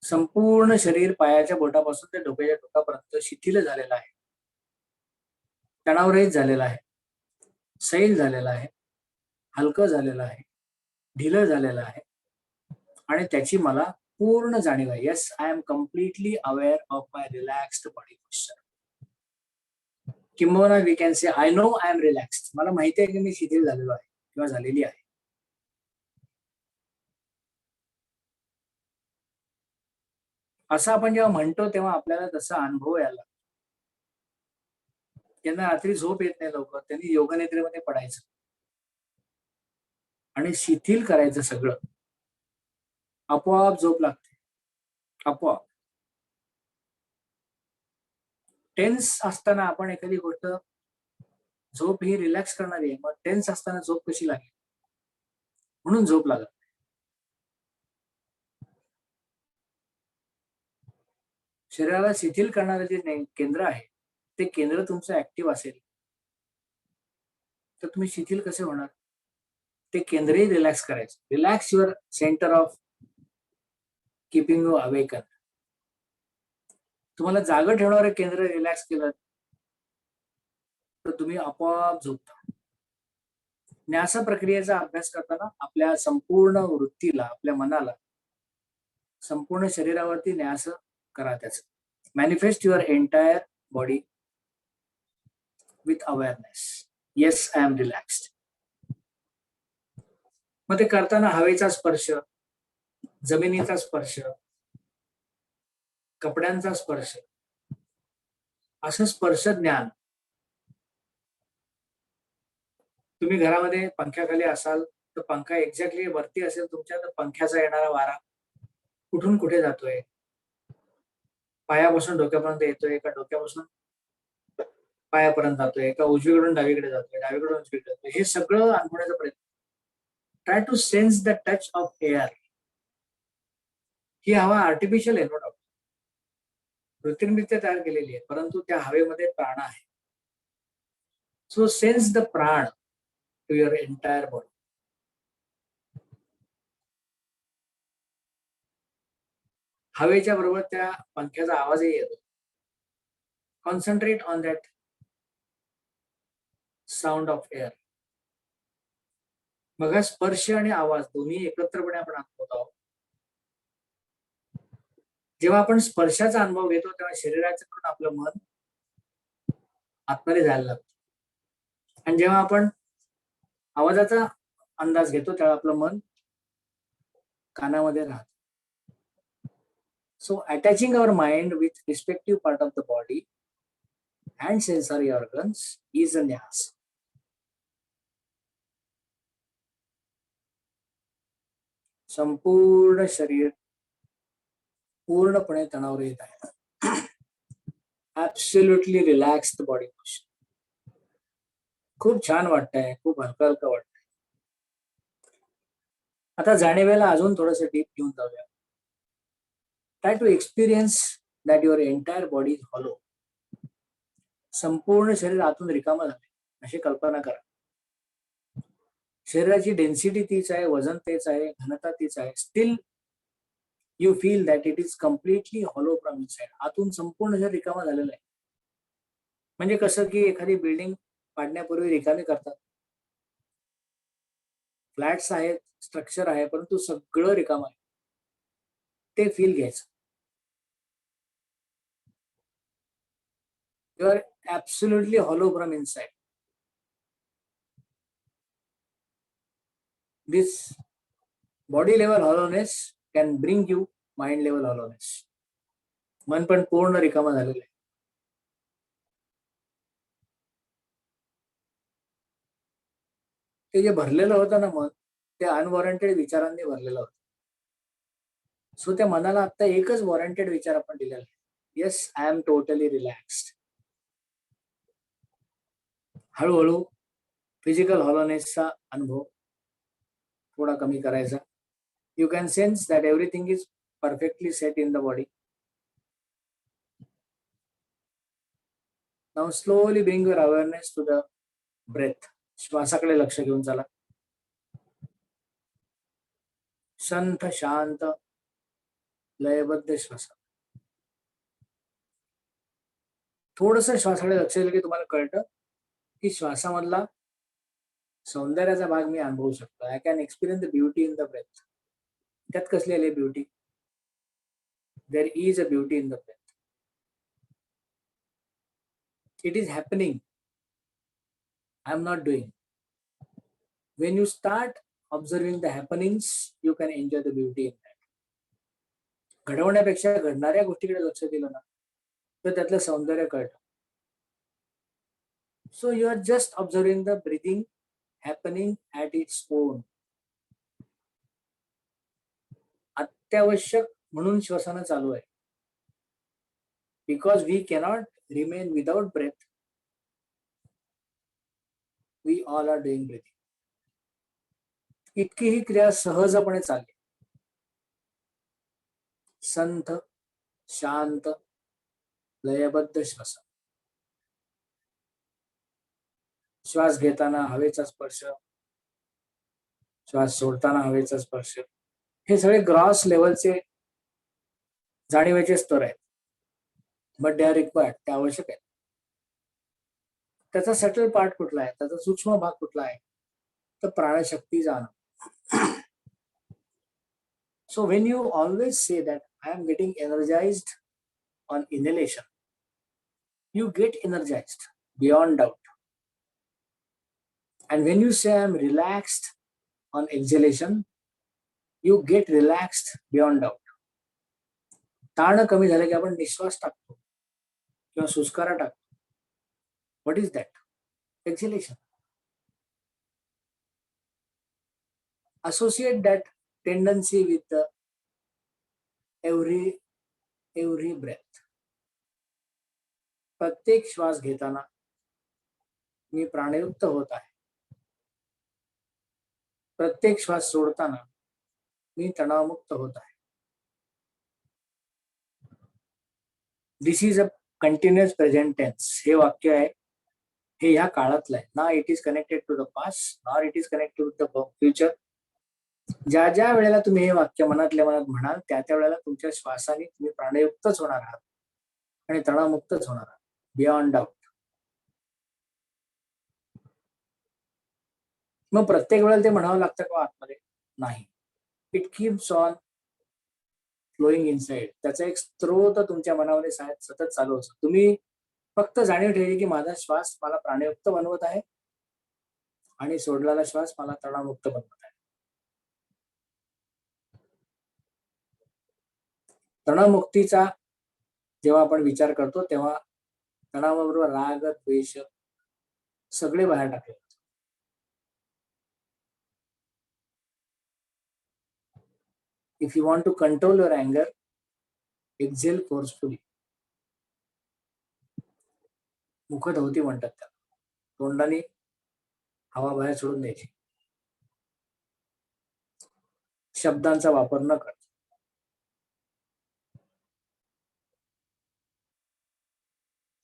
Speaker 1: संपूर्ण शरीर पायाच्या बोटापासून ते डोक्याच्या टोकापर्यंत शिथिल झालेलं आहे, तणावरहित झालेलं आहे, सैल झालेलं आहे, हलकं झालेलं आहे, ढिलं झालेलं आहे आणि त्याची मला पूर्ण जाणीव आहे. Yes, I am completely aware of my relaxed body posture. किंबहुना we can say I know I am relaxed. मला माहिती आहे की मी शिथिल झालेलो आहे किंवा झालेली आहे. असं आपण जेव्हा म्हणतो तेव्हा आपल्याला तसा अनुभव यायला. ज्यांना रात्री झोप येत नाही लवकर त्यांनी योगनिद्रेमध्ये पडायचं आणि शिथिल करायचं सगळं. आपोआप झोप लागते, आपोआप. टेन्स असताना आपण एखादी गोष्ट, झोप ही रिलॅक्स करणारी आहे, मग टेन्स असताना झोप कशी लागेल? म्हणून झोप लागत. शरीराला शिथिल करणारे जे केंद्र आहे ते केंद्र तुमचं ऍक्टिव्ह असेल तर तुम्ही शिथिल कसे होणार? ते केंद्रही रिलॅक्स करायचं. Relax your centre of keeping you awaken. तुम्हाला जागं ठेवणारे केंद्र रिलॅक्स केलं तर तुम्ही आपोआप झोपता. न्यास प्रक्रियेचा अभ्यास करताना आपल्या संपूर्ण वृत्तीला, आपल्या मनाला, संपूर्ण शरीरावरती न्यास करा. त्याचं manifest your entire body with awareness. Yes I am relaxed. मग ते करताना हवेचा स्पर्श, जमिनीचा स्पर्श, कपड्यांचा स्पर्श, असं स्पर्श ज्ञान. तुम्ही घरामध्ये पंख्याखाली असाल तर पंखा एक्झॅक्टली वरती असेल तुमच्या, तर पंख्याचा येणारा वारा कुठून कुठे जातोय, पायापासून डोक्यापर्यंत येतोय का डोक्यापासून पायापर्यंत जातोय का उजवीकडून डावीकडे जातोय, डावीकडून उजवीकडे जातोय, हे सगळं अनुभवण्याचा प्रयत्न. Try to sense the touch of air. ही हवा आर्टिफिशियल आहे, नो डाऊट, कृत्रिमरित्या तयार केलेली आहे, परंतु त्या हवेमध्ये प्राण आहे. सो सेन्स द प्राण टू युअर एंटायर बॉडी. हवेच्या बरोबर त्या पंख्याचा आवाजही येतो. Concentrate on that sound of air. बघा, स्पर्श आणि आवाज दोन्ही एकत्रपणे आपण अनुभवत आहोत. जेव्हा आपण स्पर्शाचा अनुभव घेतो तेव्हा शरीराचं आपलं मन आतमध्ये जायला लागतं, आणि जेव्हा आपण आवाजाचा अंदाज घेतो तेव्हा आपलं मन कानामध्ये राहतं. So attaching our mind with respective part of the body and sensory organs is a nyas. संपूर्ण शरीर पूर्णपणे तणावरहित आहे. Absolutely relaxed body posture. खूप छान वाटतंय, खूप हलकं हलकं वाटतंय. आता जाणीवेला अजून थोडंसं डीप घेऊन जाऊया. Try to experience that your entire body is hollow. संपूर्ण शरीर आतून रिकामं झाले अशी कल्पना करा. शरीराची डेन्सिटी तीच आहे, वजन तेच आहे, घनता तीच आहे. Still you feel that it is completely hollow from inside. आतून संपूर्ण शरीर रिकामं झालेलं आहे. म्हणजे कसं की एखादी बिल्डिंग पाडण्यापूर्वी रिकामी करतात, फ्लॅट्स आहेत, स्ट्रक्चर आहे, परंतु सगळं रिकामं आहे. ते फील घ्यायचं. You are absolutely hollow from inside. This body level hollowness can bring you mind level hollowness. मन पण पूर्ण रिकामा झालेलं आहे. ते जे भरलेलं होतं ना मन, ते अनवॉरंटेड विचारांनी भरलेलं होतं. सो त्या मनाला आता एकच वॉरंटेड विचार आपण दिलेला आहे, yes I am totally relaxed. हळूहळू फिजिकल हॉलोनेसचा अनुभव थोडा कमी करायचा. You can sense that everything is perfectly set in the body. Now slowly bring your awareness to the breath. श्वासाकडे लक्ष घेऊन चला. शांत शांत लयबद्ध श्वास. थोडस श्वासाकडे लक्ष दिलं की तुम्हाला कळतं की श्वासामधला सौंदर्याचा भाग मी अनुभवू शकतो. I can experience the beauty in the breath. त्यात कसली आली beauty? There is a beauty in the breath. It is happening. I am not doing. When you start observing the happenings you can enjoy the beauty in that. घडवण्यापेक्षा घडणाऱ्या गोष्टीकडे लक्ष दिलं ना तर त्यातलं सौंदर्य कळतं. So you are just observing the breathing happening at its own. अत्यावश्यक म्हणून श्वसन चालू आहे. Because we cannot remain without breath, we all are doing breathing. इतकी ही क्रिया सहजपणे चालली. संथ शांत लयबद्ध श्वसन. श्वास घेताना हवेचा स्पर्श, श्वास सोडताना हवेचा स्पर्श, हे सगळे ग्रॉस लेवलचे जाणीवेचे स्तर आहेत. But they are required. ते आवश्यक आहे. त्याचा सटल पार्ट कुठला आहे, त्याचा सूक्ष्म भाग कुठला आहे, तर प्राणशक्तीचा अनुभव. So when you always say that I am getting energised on inhalation, you get energised beyond doubt. And when you say I'm relaxed on exhalation, you get relaxed beyond doubt. ताण कमी झालं की आपण निश्वास टाकतो किंवा सुस्कारा टाकतो. What is that? Exhalation. Associate that tendency with the every breath. प्रत्येक श्वास घेताना मी प्राणयुक्त होत आहे. प्रत्येक श्वास सोडताना मी तणावमुक्त होत आहे. This is a continuous present tense. हे वाक्य आहे, हे ह्या काळातलं आहे ना. It is connected to the past, nor it is connected to the future. ज्या ज्या वेळेला तुम्ही हे वाक्य मनातल्या मनात म्हणाल त्या त्या वेळेला तुमच्या श्वासाने तुम्ही प्राणयुक्तच होणार आहात आणि तणावमुक्तच होणार आहात बियॉन्ड डाऊट. मग प्रत्येक वेळेला ते म्हणावं लागतं का आतमध्ये? नाही. It keeps on flowing inside. त्याचा एक स्त्रोत तुमच्या मनामध्ये सतत चालू असतो. तुम्ही फक्त जाणीव ठेवली की माझा श्वास मला प्राणयुक्त बनवत आहे आणि सोडलेला श्वास मला तणावमुक्त बनवत आहे. तणावमुक्तीचा जेव्हा आपण विचार करतो तेव्हा तणावाबरोबर राग, द्वेष सगळे बाहेर टाकले. If you want to control your anger, exhale forcefully. मुखधोती म्हणतात त्याला. तोंडाने हवा बाहेर सोडून द्यायची. शब्दांचा वापर न करता.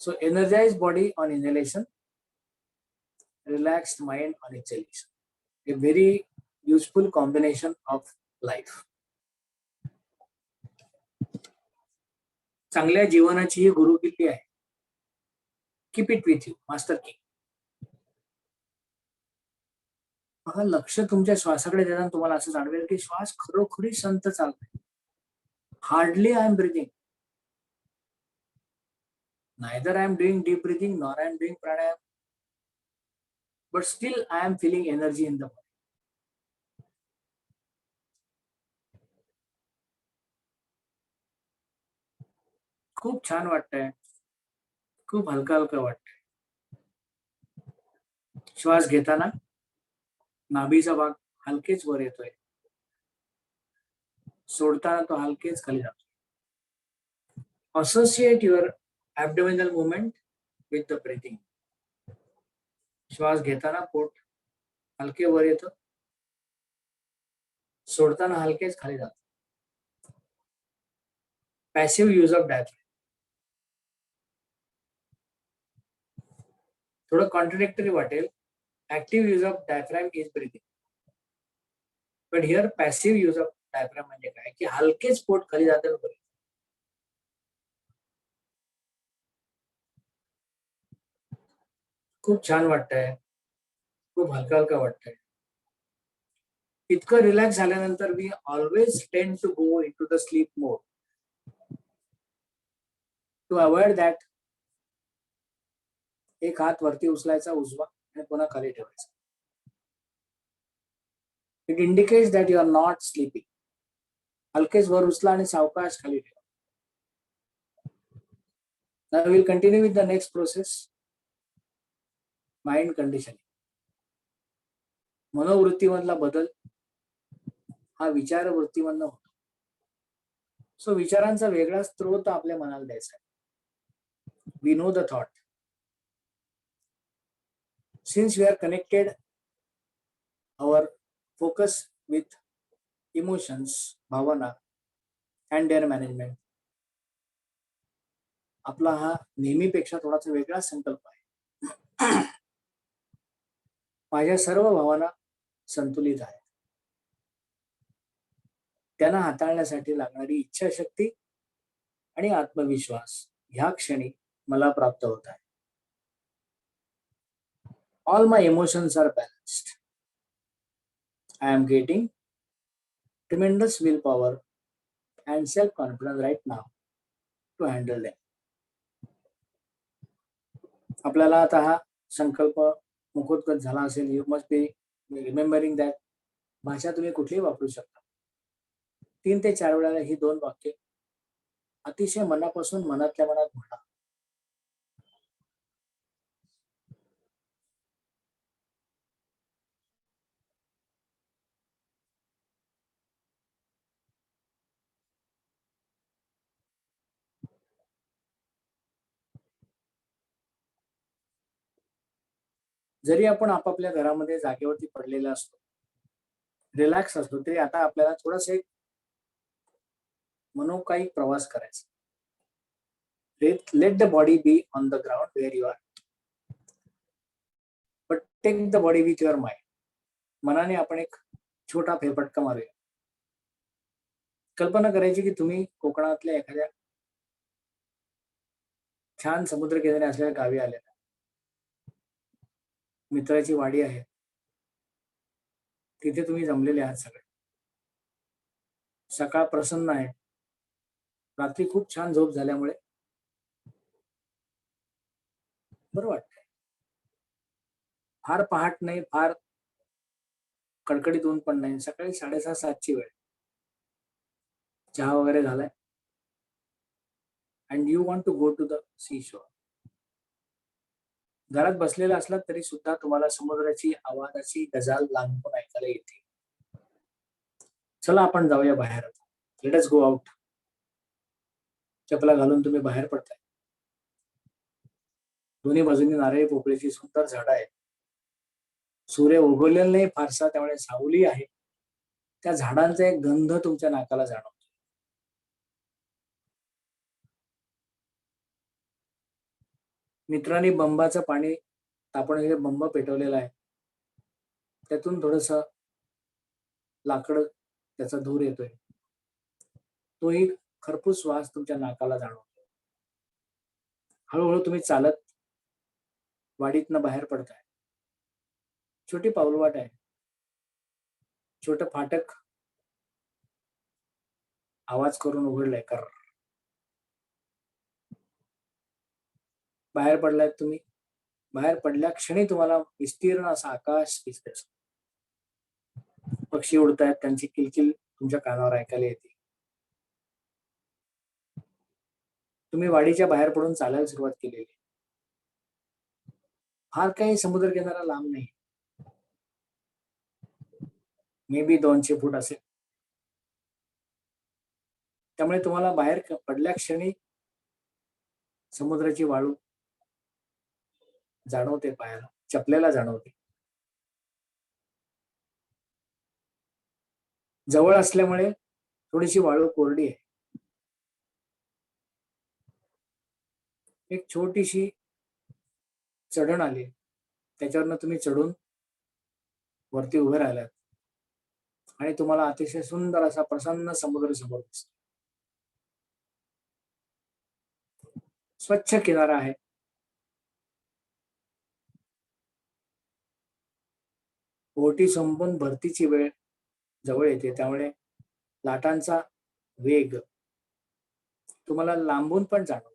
Speaker 1: So energized body on inhalation, relaxed mind on exhalation. A very useful combination of life. चांगल्या जीवनाची ही गुरुकिल्ली आहे. Keep it with you, master की. बघा, लक्ष तुमच्या श्वासाकडे देताना तुम्हाला असं जाणवेल की श्वास खरोखरी संत चालतोय. Hardly I am breathing. Neither I am doing deep breathing nor I am doing pranayam, but still I am feeling energy in the body. खूप छान वाटतंय, खूप हलका हलका वाटतंय. श्वास घेताना नाभीचा भाग हलकेच वर येतोय, सोडताना तो हलकेच खाली जातो. Associate your abdominal movement with the breathing. श्वास घेताना पोट हलके वर येतं, सोडताना हलकेच खाली जातं. Passive use of diaphragm. थोडं कॉन्ट्रडिक्टरी वाटेल. Active use of diaphragm is breathing, पण here passive use of diaphragm म्हणजे काय की हलकेच पोट खाली जातं. खूप छान वाटतंय, खूप हलका हलका वाटतंय. इतकं रिलॅक्स झाल्यानंतर we always tend to go in to the sleep mode. To avoid that, एक हात वरती उचलायचा उजवा आणि पुन्हा खाली ठेवायचा. It indicates that you are not sleeping. हलकेच वर उचला आणि सावकाश खाली ठेवा. Now we will continue with the next process, mind conditioning. मनोवृत्तीमधला बदल हा विचारवृत्तीमधनं होतो. सो विचारांचा वेगळा स्त्रोत आपल्या मनाला द्यायचा आहे. We know the thought. Since we are connected our focus with emotions, Bhavana and their management, आपला हा नेहमीपेक्षा थोडासा वेगळा संकल्प आहे. माझ्या सर्व भावना संतुलित आहेत. त्यांना हाताळण्यासाठी लागणारी इच्छाशक्ती आणि आत्मविश्वास ह्या क्षणी मला प्राप्त होत आहे. All my emotions are balanced. I am getting tremendous willpower and self-confidence right now to handle them. आपल्याला आता हा संकल्प मुखोद्गत झाला असेल, you must be remembering that भाषा तुम्ही कुठलीही वापरू शकता. 3 ते 4 वेळा ही 2 वाक्य अतिशय मनापासून मनातल्या मनात म्हणा. जरी आपण आपापल्या घरामध्ये जागेवरती पडलेला असतो, रिलॅक्स असतो, तरी आता आपल्याला थोडासा एक मनोकायिक प्रवास करायचा. Let the body be on the ground where you are, but take the body with your mind. मनाने आपण एक छोटा फेरफटका मारूया. कल्पना करायची की तुम्ही कोकणातल्या एखाद्या छान समुद्र किनारे असलेल्या गावी आलेला, मित्राची वाडी आहे, तिथे तुम्ही जमलेले आहात सगळे. सकाळ प्रसन्न आहे, रात्री खूप छान झोप झाल्यामुळे बरं वाटतंय. फार पहाट नाही, फार कडकडीत ऊन पण नाही, सकाळी 6:30-7ची वेळ. चहा वगैरे झालाय and you want to go to the sea shore. घरात बसलेला असला तरी सुद्धा तुम्हाला समुद्राची आवाजाची गजाल लांबून ऐकायला येते. चला आपण जाऊया बाहेर. Let us go out. चपला घालून तुम्ही बाहेर पडताय. दोन्ही बाजूनी नारळी पोकळीची सुंदर झाडं आहेत. सूर्य उगवलेला नाही फारसा, त्यामुळे सावली आहे. त्या झाडांचा एक गंध तुमच्या नाकाला जाणवतो. मित्रांनी बंबाचं पाणी तापवलेले बंब पेटवलेला आहे, त्यातून थोडस लाकड, त्याचा धूर येतोय. तोही खरपूस वास तुमच्या नाकाला जाणवतो. हळूहळू तुम्ही चालत वाडीतनं बाहेर पडताय. छोटी पाऊलवाट आहे, छोटं फाटक आवाज करून उघडलंय. कर बाहेर पडलाय तुम्ही. बाहेर पडल्या क्षणी तुम्हाला विस्तीर्ण असा आकाश दिसतोय. पक्षी उडतायत, त्यांची किलकिल तुमच्या कानावर ऐकायला येते. तुम्ही वाडीच्या बाहेर पडून चालायला सुरुवात केलेली. फार काही समुद्र किनारा लांब नाही, मे बी 200 फूट असेल. त्यामुळे तुम्हाला बाहेर पडल्या क्षणी समुद्राची वाळू जाणवते, पायाला चपलेला जाणवते. जवळ असल्यामुळे थोडीशी वाळू कोरडी आहे. एक छोटीशी चढण आली, त्याच्यावरनं तुम्ही चढून वरती उभे राहिलात आणि तुम्हाला अतिशय सुंदर असा प्रसन्न समुद्र समोर दिसतो. स्वच्छ किनारा आहे. ओहोटी संपून भरतीची वेळ जवळ येते, त्यामुळे लाटांचा वेग तुम्हाला लांबून पण जाणवतो.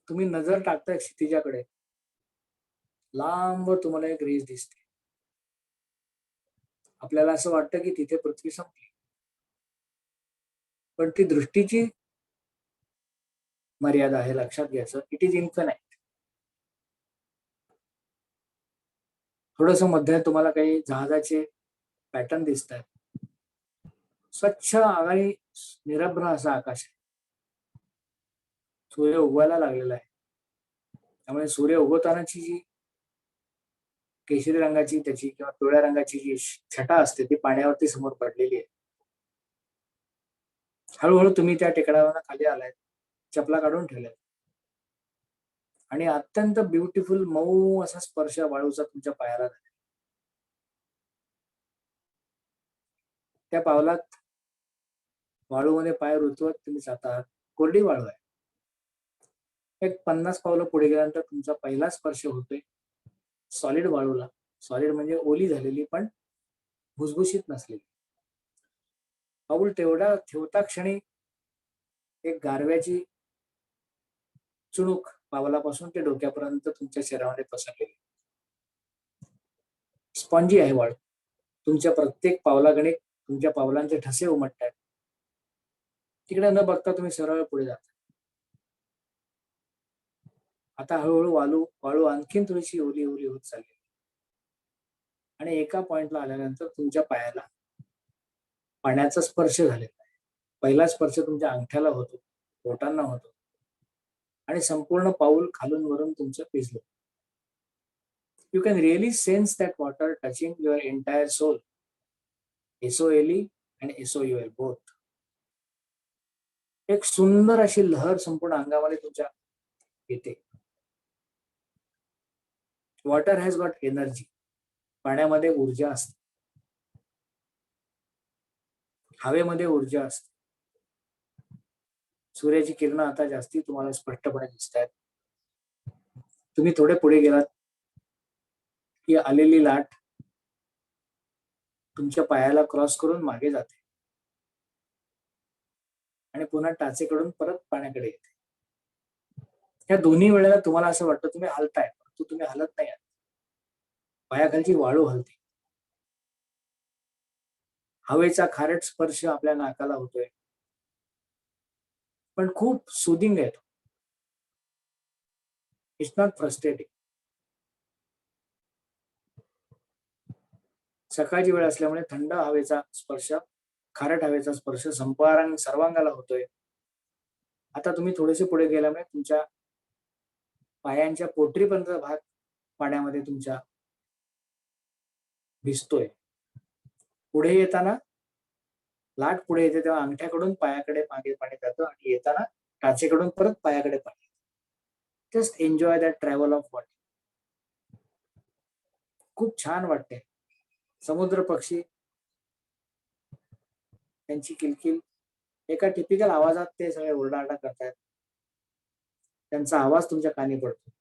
Speaker 1: तुम्ही नजर टाकताय क्षितिजाकडे, लांब तुम्हाला एक रेष दिसते. आपल्याला असं वाटतं की तिथे पृथ्वी संपली, पण ती दृष्टीची मर्यादा आहे, लक्षात घ्यायचं. It is infinite. थोडस मध्ये तुम्हाला काही जहाजाचे पॅटर्न दिसत आहेत. स्वच्छ आणि निरभ्र असा आकाश आहे. सूर्य उगवायला लागलेला आहे, त्यामुळे सूर्य उगवतानाची जी केशरी रंगाची त्याची किंवा पिवळ्या रंगाची जी छटा असते ती पाण्यावरती समोर पडलेली आहे. हळूहळू तुम्ही त्या टेकडावर खाली आलाय, चपला काढून ठेवल्यात आणि अत्यंत ब्युटिफुल मऊ असा स्पर्श वाळूचा तुमच्या पायाला झाला. त्या पावलात वाळूमध्ये पाय रुतवत तुम्ही जातात. कोरडी वाळू आहे. एक 50 पावलं पुढे गेल्यानंतर तुमचा पहिला स्पर्श होतोय सॉलिड वाळूला. सॉलिड म्हणजे ओली झालेली पण भुसभुशीत नसलेली. पाऊल तेवढा ठेवता क्षणी एक गारव्याची चुणूक पावलापासून ते डोक्यापर्यंत तुमच्या शरीरामध्ये पसरलेली. स्पॉन्जी आहे वाळ. तुमच्या प्रत्येक पावलाकडे तुमच्या पावलांचे ठसे उमटतात. तिकडे न बघता तुम्ही सरळ पुढे जाता. आता हळूहळू वाळू आणखीन थोडीशी ओली ओली होत चालली आणि एका पॉइंटला आल्यानंतर तुमच्या पायाला पाण्याचा स्पर्श झालेला आहे. पहिला स्पर्श तुमच्या अंगठ्याला होतो, बोटांना होतो आणि संपूर्ण पाऊल खालून वरून तुमचं भिजलं. You can really sense that water touching your entire soul, SOLE and SOUL both. एक सुंदर अशी लहर संपूर्ण अंगामध्ये तुमच्या येते. Water has got energy. पाण्यामध्ये ऊर्जा असते, हवेमध्ये ऊर्जा असते. सूर्याची किरण आता जास्ती तुम्हाला स्पष्टपणे दिसत आहेत. तुम्ही थोडे पुढे गेलात की आलेली लाट तुमच्या पायाला क्रॉस करून मागे जाते आणि पुन्हा टाचेकडून परत पाण्याकडे येते. या दोन्ही वेळेला तुम्हाला असं वाटतं तुम्ही हलताय, परंतु तुम्ही हलत नाही आहात. पायाखालची वाळू हलते. हवेचा खारट स्पर्श आपल्या नाकाला होतोय, पण खूप सुदिंग आहे. It's not frustrating. सकाळची वेळ असल्यामुळे थंड हवेचा स्पर्श, खारट हवेचा स्पर्श सर्वांगाला होतोय. आता तुम्ही थोडेसे पुढे गेल्यामुळे तुमच्या पायांच्या पोटरीपर्यंत भाग पाण्यामध्ये तुमच्या भिजतोय. पुढे येताना लाट पुढे येते तेव्हा अंगठ्याकडून पायाकडे मागे पाणी जातं आणि येताना टाचेकडून परत पायाकडे पाणी. Just enjoy that travel of water. खूप छान वाटते. समुद्र पक्षी त्यांची किलकिल एका टिपिकल आवाजात ते सगळे ओरडाआरडा करतायत. त्यांचा आवाज तुमच्या कानी पडतो.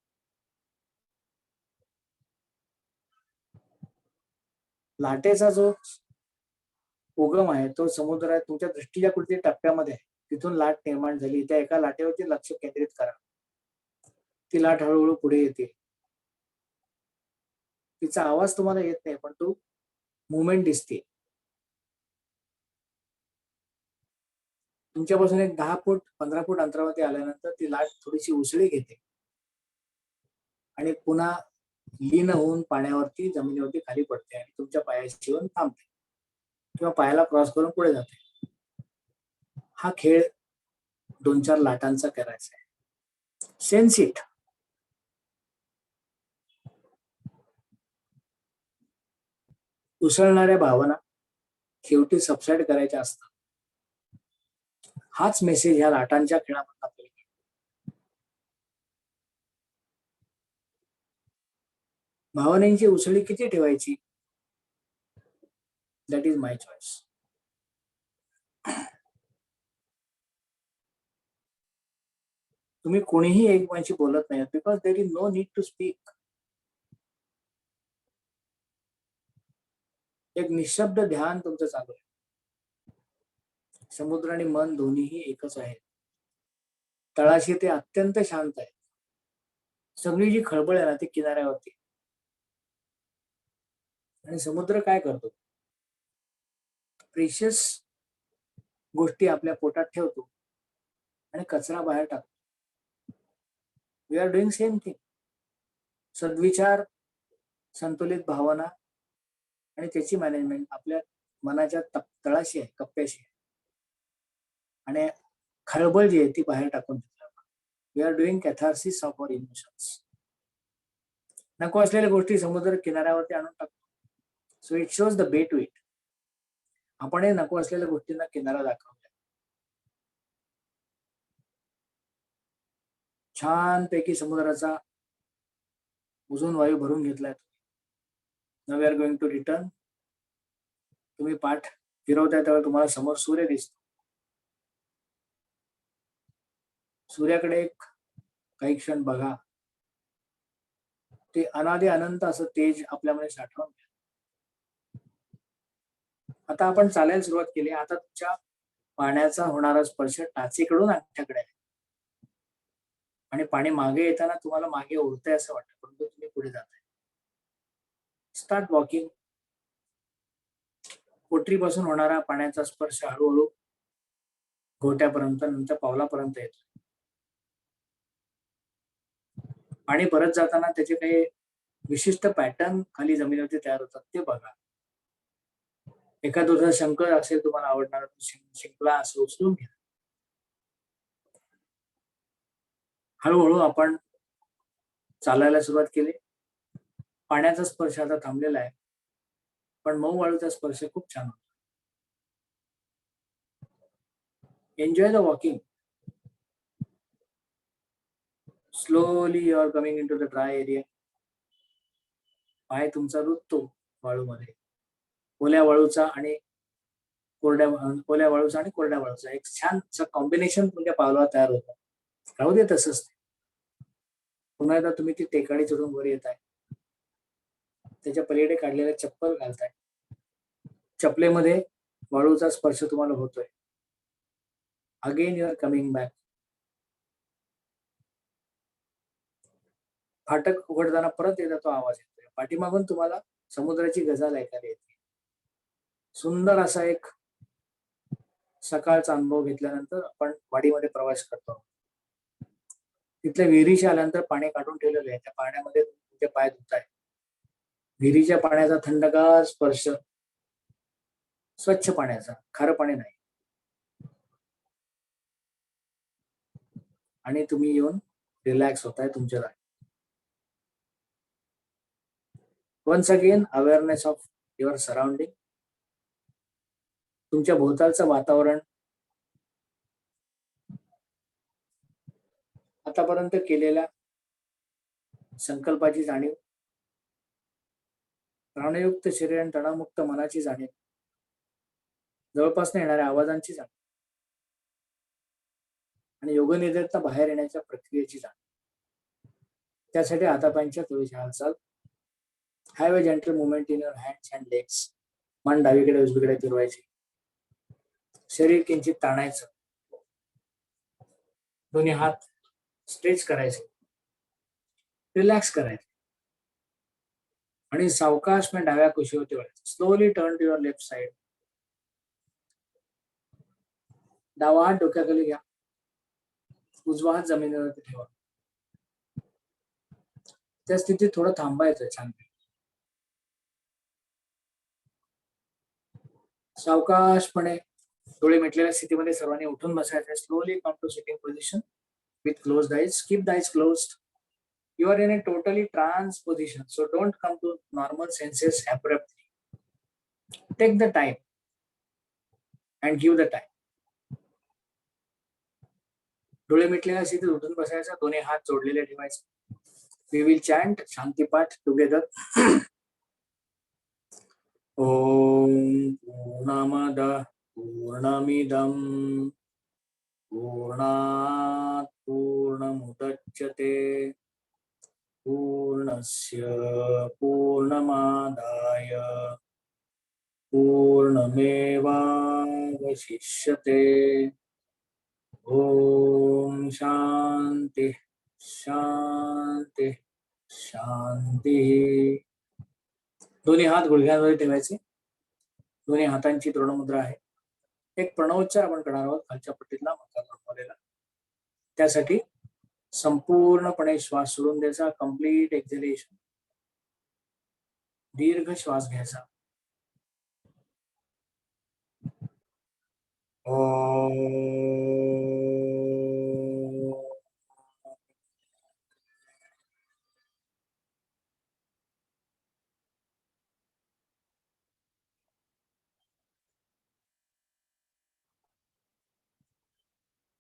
Speaker 1: लाटेचा जो उगम आहे तो समुद्रात तुमच्या दृष्टीच्या कुठल्याही टप्प्यामध्ये आहे. तिथून लाट निर्माण झाली. त्या एका लाटेवरती लक्ष केंद्रित करा. ती लाट हळूहळू पुढे येते. तिचा आवाज तुम्हाला येत नाही, पण तो मुवमेंट दिसते. तुमच्यापासून एक 10 फूट 15 फूट अंतरावरती आल्यानंतर ती लाट थोडीशी उसळी घेते आणि पुन्हा लीन होऊन पाण्यावरती जमिनीवरती खाली पडते आणि तुमच्या पायाशी येऊन थांबते किंवा पायाला क्रॉस करून पुढे जाते. हा खेळ 2-4 लाटांचा करायचा आहे. Sense it. उसळणाऱ्या भावना शेवटी सबसाइड करायच्या असतात. हाच मेसेज ह्या लाटांच्या खेळामधून आपल्याला. भावनेची उसळी किती ठेवायची, दॅट इज माय चॉईस. तुम्ही कोणीही एकमेकांशी बोलत नाही because there is no need to speak. एक निशब्द ध्यान तुमचं चालू आहे. समुद्र आणि मन दोन्हीही एकच आहे. तळाशी ते अत्यंत शांत आहे. सगळी जी खळबळ आहे ना ती किनाऱ्यावरती. आणि समुद्र काय करतो, प्रेशियस गोष्टी आपल्या पोटात ठेवतो आणि कचरा बाहेर टाकतो. We are doing same thing. सद्विचार, संतुलित भावना आणि त्याची मॅनेजमेंट आपल्या मनाच्या तळाशी आहे, कप्प्याशी आहे. आणि खळबळ जी आहे ती बाहेर टाकून देतो. We are doing catharsis of our emotions. नको असलेल्या गोष्टी समुद्र किनाऱ्यावरती आणून टाकतो. So it shows the way to it. आपण नको असलेल्या गोष्टींना किनारा दाखवूया. छानपैकी समुद्राचा उजून वायू भरून घेतलाय. Now we are going to return. तुम्ही पाठ फिरवताय तेव्हा तुम्हाला समोर सूर्य दिसतो. सूर्याकडे एक काही क्षण बघा. ते अनादि अनंत असं तेज आपल्यामध्ये साठवून घ्या. आता आपण चालायला सुरुवात केली. आता तुमच्या पाण्याचा होणारा स्पर्श टाचेकडून अंगठ्याकडे आहे आणि पाणी मागे येताना तुम्हाला मागे ओढतंय असं वाटतं, परंतु तुम्ही पुढे जाताय. Start walking. पोटरीपासून होणारा पाण्याचा स्पर्श हळूहळू घोट्यापर्यंत, नंतर पावलापर्यंत येतो. पाणी परत जाताना त्याचे काही विशिष्ट पॅटर्न खाली जमिनीवरती तयार होतात, ते बघा. एखाद दुसरा शंख असेल तुम्हाला आवडणार, शिंपला असं उचलून घ्या. हळूहळू आपण चालायला सुरुवात केली. पाण्याचा स्पर्श आता थांबलेला आहे, पण मऊ वाळूचा स्पर्श खूप छान होतो. Enjoy the walking. Slowly you are coming in to the dry area. पाय तुमचा रुततो वाळूमध्ये. ओल्या वाळूचा आणि कोरड्या वाळूचा एक छान कॉम्बिनेशन तुमच्या पावलावर तयार होतं. राहू दे तसंच. पुन्हा एकदा तुम्ही ती टेकाडी चढून वर येत आहे. त्याच्या पलीकडे काढलेल्या चप्पल घालताय. चपलेमध्ये वाळूचा स्पर्श तुम्हाला होतोय. Again you are coming back. फाटक उघडताना परत एकदा तो आवाज येतोय. पाठीमागून तुम्हाला समुद्राची गजाल ऐकायला येते. सुंदर असा एक सकाळचा अनुभव घेतल्यानंतर आपण वाडीमध्ये प्रवास करतो. तिथल्या विहिरीशी आल्यानंतर पाणी काढून ठेवलेलं आहे. त्या पाण्यामध्ये तुमचे पाय धुताय. विहिरीच्या पाण्याचा थंडगार स्पर्श, स्वच्छ पाण्याचा, खारं पाणी नाही. आणि तुम्ही येऊन रिलॅक्स होताय तुमच्या जागी. Once again awareness of your surrounding. तुमच्या भोवतालचं वातावरण, आतापर्यंत केलेल्या संकल्पाची जाणीव, प्राणयुक्त शरीर आणि तणावमुक्त मनाची जाणीव, जवळपास येणाऱ्या आवाजांची जाणीव आणि योगनिद्रेतनं बाहेर येण्याच्या प्रक्रियेची जाणीव. त्यासाठी हातापायांच्या थोडीशी हालचाल. Have a gentle movement in your hands and legs. मान डावीकडे उजवीकडे फिरवायची. शरीर किंचित ताणायचं. दोन्ही हात स्ट्रेच करायचे, रिलॅक्स करायचे आणि सावकाशपणे डाव्या कुशीवरती वळायचं. Slowly turn to your left side. डावा हात डोक्याखाली घ्या, उजवा हात जमिनीवरती ठेवा. त्या स्थितीत थोडं थांबायचं. छान सावकाशपणे डोळे मिटलेल्या स्थितीमध्ये सर्वांनी उठून बसायचं. Slowly come to sitting position with closed eyes. Keep the eyes closed. You are in a totally trance position, so don't come to normal senses abruptly. Take the time and give the time. डोळे मिटलेल्या स्थितीत उठून बसायचं. दोन्ही हात जोडलेले ठेवायचे. We will chant शांतिपाठ together. ओम पूर्णमदः पूर्णमिदं पूर्णात् पूर्णमुदच्यते पूर्णस्य पूर्णमादाय पूर्णमेवावशिष्यते. ओम शांती शांती शांती. दोन्ही हात गुडघ्यांवर ठेवायचे. दोन्ही हातांची तृणमुद्रा आहे. एक प्रणवोच्चार आपण करणार आहोत खालच्या पट्टीतला मकर थांबवलेला. त्यासाठी संपूर्णपणे श्वास सोडून द्यायचा. कम्प्लीट एक्झेलेशन. दीर्घ श्वास घ्यायचा.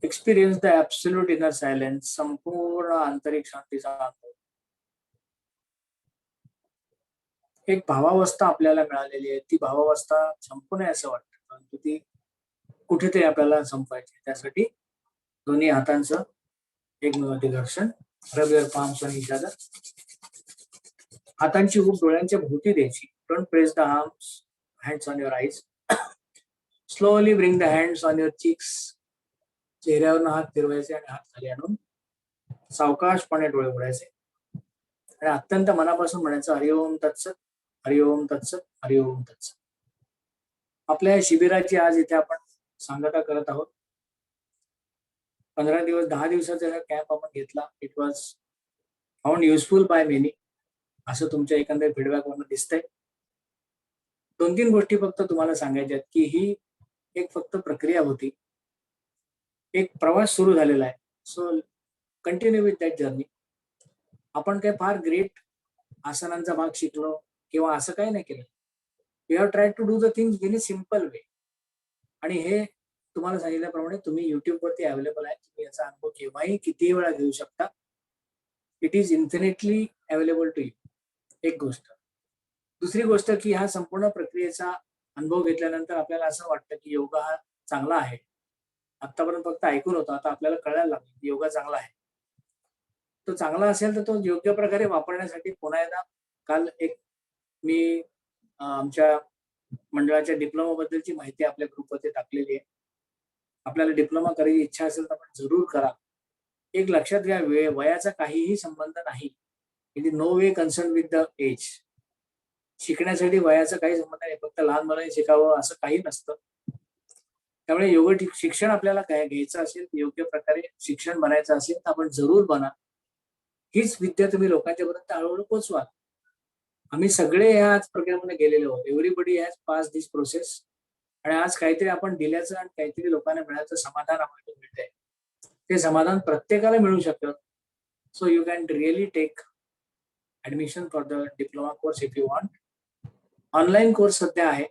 Speaker 1: Experience the absolute inner silence. संपूर्ण आंतरिक शांतीचा अनुभव. एक भावावस्था आपल्याला मिळालेली आहे. ती भावावस्था संपू नये असं वाटतं, परंतु ती कुठेतरी आपल्याला संपायची. त्यासाठी दोन्ही हातांचं एकमेकांवरती घर्षण. रब your palms on each other. हातांची हुक डोळ्यांच्या भोवती द्यायची. Don't press the hands on your eyes. Slowly bring the hands on your cheeks. चेहऱ्यावरून हात फिरवायचे आणि हात खाली आणून सावकाशपणे डोळे उघडायचे आणि अत्यंत मनापासून म्हणायचं हरिओम तत्सत, हरिओम तत्सत, हरिओम तत्सत. आपल्या शिबिराची आज इथे आपण सांगता करत आहोत. 15 दिवस 10 दिवसाचा कॅम्प आपण घेतला. It was found useful by many, असं तुमच्या एकंदर फीडबॅक वरून दिसतंय. 2-3 गोष्टी फक्त तुम्हाला सांगायच्या आहेत की ही एक फक्त प्रक्रिया होती, एक प्रवास सुरू झालेला आहे. So continue with that journey. आपण काही फार ग्रेट आसनांचा भाग शिकलो किंवा असं काही नाही केलं. We have try to do the things in a simple way. आणि हे तुम्हाला सांगितल्याप्रमाणे तुम्ही युट्यूब वरती अवेलेबल आहे. तुम्ही याचा अनुभव केव्हाही कितीही वेळा घेऊ शकता. It is infinitely available to you. एक गोष्ट. दुसरी गोष्ट की ह्या संपूर्ण प्रक्रियेचा अनुभव घेतल्यानंतर आपल्याला असं वाटतं की योगा हा चांगला आहे. आतापर्यंत फक्त ऐकून होतं, आता आपल्याला कळायला लागलं की योगा चांगला आहे. तो चांगला असेल तर तो योग्य प्रकारे वापरण्यासाठी पुन्हा एकदा काल एक मी आमच्या मंडळाच्या डिप्लोमा बद्दलची माहिती आपल्या ग्रुपवरती टाकलेली आहे. आपल्याला डिप्लोमा करायची इच्छा असेल तर आपण जरूर करा. एक लक्षात घ्या, वयाचा काहीही संबंध नाही. It is no way concern with the age. शिकण्यासाठी वयाचा काही संबंध नाही. फक्त लहान मुलांनी शिकावं असं काही नसतं. त्यामुळे योग शिक्षण आपल्याला काय घ्यायचं असेल, योग्य प्रकारे शिक्षण बनायचं असेल तर आपण जरूर बना. हीच विद्या तुम्ही लोकांच्या पर्यंत हळूहळू पोचवा. आम्ही सगळे ह्याच प्रोग्राममध्ये गेलेलो आहोत. Everybody has pass this process. आणि आज काहीतरी आपण दिल्याचं आणि काहीतरी लोकांना मिळायचं समाधान आम्हाला मिळतंय. ते समाधान प्रत्येकाला मिळू शकतं. So you can really take admission for the diploma course if you want. Online course सध्या आहे.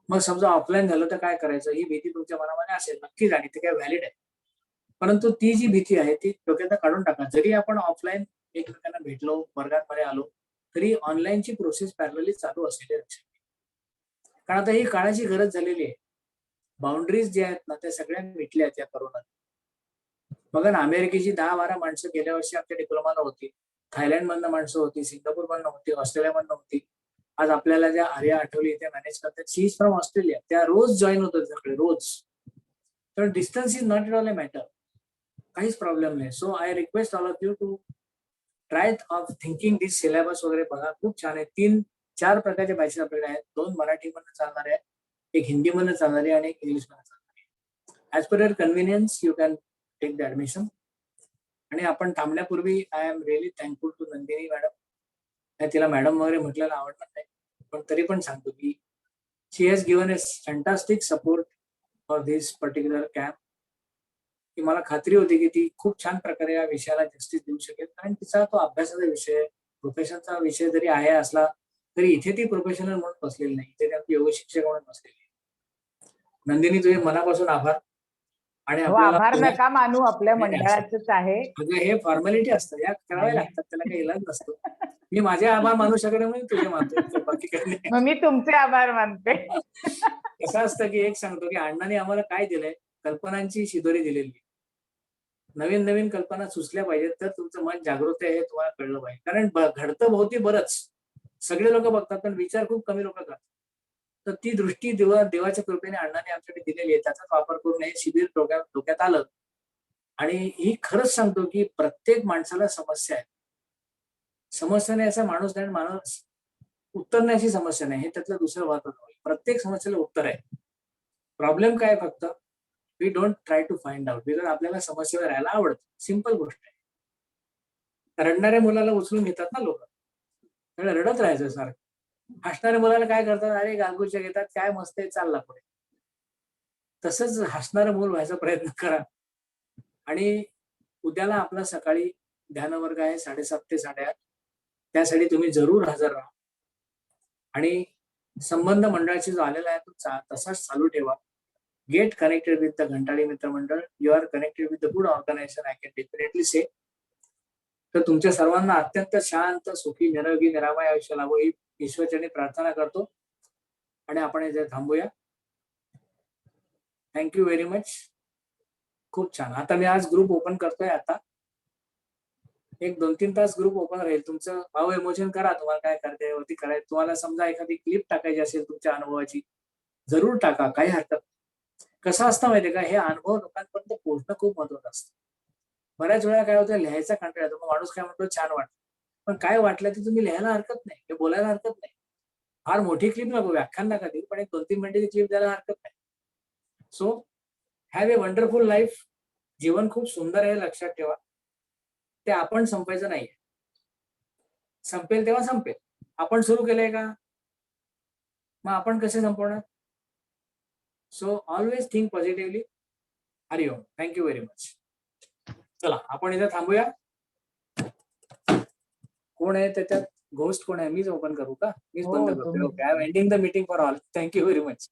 Speaker 1: मग समजा ऑफलाईन झालं तर काय करायचं, ही भीती तुमच्या मनामध्ये असेल नक्कीच, आणि ते काय व्हॅलिड आहे. परंतु ती जी भीती आहे ती डोक्यातनं काढून टाका. जरी आपण ऑफलाईन एकमेकांना भेटलो, वर्गांमध्ये आलो, तरी ऑनलाईनची प्रोसेस पॅरलली चालू असेल. कारण आता ही काळाची गरज झालेली आहे. बाउंड्रीज ज्या आहेत ना त्या सगळ्या मिटल्या आहेत या करोनात. बघा ना, अमेरिकेची 10-12 माणसं गेल्या वर्षी आमच्या डिप्लोमाला होती. थायलंड मधनं माणसं होती, सिंगापूर मधनं होती, ऑस्ट्रेलिया मधनं होती. आज आपल्याला ज्या आर्या आठवली त्या मॅनेज करतात, शी इज फ्रॉम ऑस्ट्रेलिया. त्या रोज जॉईन होतात सगळे रोज. तर distance is not at all a matter. काहीच प्रॉब्लेम नाही. So I request all of you to try of thinking this syllabus वगैरे बघा. खूप छान आहे. 3-4 प्रकारचे बॅचेस आपल्याकडे आहेत. 2 मराठीमधनं चालणारे आहेत, एक हिंदीमधनं चालणारी आणि एक इंग्लिशमधनं चालणारी. As per your convenience you can take the admission. आणि आपण थांबण्यापूर्वी I am really thankful to Nandini madam. तिला मॅडम वगैरे म्हटलेलं आवडणार नाही, पण तरी पण सांगतो की she has given a fantastic support for this particular camp. की मला खात्री होती की ती खूप छान प्रकारे या विषयाला जस्टिस देऊ शकेल. कारण तिचा तो अभ्यासाचा विषय, प्रोफेशनचा विषय जरी आहे असला तरी इथे ती प्रोफेशनल म्हणून बसलेली नाही, इथे ती योग शिक्षक म्हणून बसलेली आहे. नंदिनी, तुझे मनापासून आभार. आणि
Speaker 2: हो,
Speaker 1: आपल्याला
Speaker 2: आभार नका मानू, आपल्या
Speaker 1: नाही, नाही,
Speaker 2: मंडळाचंच आहे.
Speaker 1: अगं हे फॉर्मॅलिटी असतं, या कराव्या लागतात, त्याला काही इलाज नसतो. मी माझे आभार मानू शकत म्हणून तुझे मानतो, बाकी काही नाही.
Speaker 2: मग मी तुमचे आभार मानते.
Speaker 1: कसं असतं की एक सांगतो की अण्णांनी आम्हाला काय दिलंय, कल्पनांची शिदोरी दिलेली. नवीन नवीन कल्पना सुचल्या पाहिजेत तर तुमचं मन जागृत आहे हे तुम्हाला कळलं पाहिजे. कारण घडतं भोवती बरंच, सगळे लोक बघतात पण विचार खूप कमी लोक करतात. तर ती दृष्टी देवाच्या कृपेने अण्णांनी आमच्याकडे दिलेली आहे. त्याचाच वापर करून हे शिबिर डोक्यात आलं. आणि ही खरंच सांगतो की प्रत्येक माणसाला समस्या आहे. समस्या नाही असा माणूस नाही, माणूस उत्तर नाही अशी समस्या नाही, हे त्यातलं दुसरं महत्त्व. प्रत्येक समस्येला उत्तर आहे. प्रॉब्लेम काय फक्त we don't try to find out. Because आपल्याला समस्येवर राहायला आवडतं. सिंपल गोष्ट आहे. रडणाऱ्या मुलाला उचलून घेतात ना लोक, त्यामुळे रडत राहायचं सारखं. हसणाऱ्या मुलाला काय करतात, अरे गालगुच्या घेतात, काय मस्त आहे, चालला पुढे. तसंच हसणारं मूल व्हायचा प्रयत्न करा. आणि उद्याला आपला सकाळी ध्यान वर्ग आहे 7:30 ते 8:30. त्यासाठी तुम्ही जरूर हजर राहा. आणि संबंध मंडळाशी जो आलेला आहे तो तसाच चालू ठेवा. Get connected with the घंटाळी मित्र मंडळ. You are connected with the good organization, I can definitely say. तर तुमच्या सर्वांना अत्यंत शांत, सुखी, निरोगी, निरामय आयुष्य लाभो ही ईश्वरचरणी प्रार्थना करतो. आणि आपण इथे थांबूया. Thank you very much. खूप छान. आता मी आज ग्रुप ओपन करतोय. आता 1-2-3 तास ग्रुप ओपन राहील. तुमचं भाव इमोशन करा, तुम्हाला काय करते वरती करायचं. तुम्हाला समजा एखादी क्लिप टाकायची असेल तुमच्या अनुभवाची, जरूर टाका, काही हरकत. कसं असतं माहितीये का, हे अनुभव लोकांपर्यंत पोहोचणं खूप महत्वाचं असतं. बऱ्याच वेळा काय होतं, लिहायचा कंटाळा येतो. मग माणूस काय म्हणतो, छान वाटतं. पण काय वाटलं ते तुम्ही लिहायला हरकत नाही, हे बोलायला हरकत नाही. फार मोठी क्लिप नको, व्याख्यान नका देऊ, पण एक 2-3 मिनिटाची क्लिप द्यायला हरकत नाही. So have a wonderful life. जीवन खूप सुंदर आहे, लक्षात ठेवा. ते आपण संपायचं नाहीये. संपेल तेव्हा संपेल. आपण सुरू केलंय का? मग आपण कसे संपवणार? So always think positively. Hari Om. Thank you very much. चला आपण इथे थांबूया. कोण आहे त्याच्यात? घोस्ट कोण आहे? मीच ओपन करू का? मीच
Speaker 2: हो,
Speaker 1: बंद करतो.
Speaker 2: तुम्ही.
Speaker 1: Okay. I am ending the meeting for all. Thank you very much.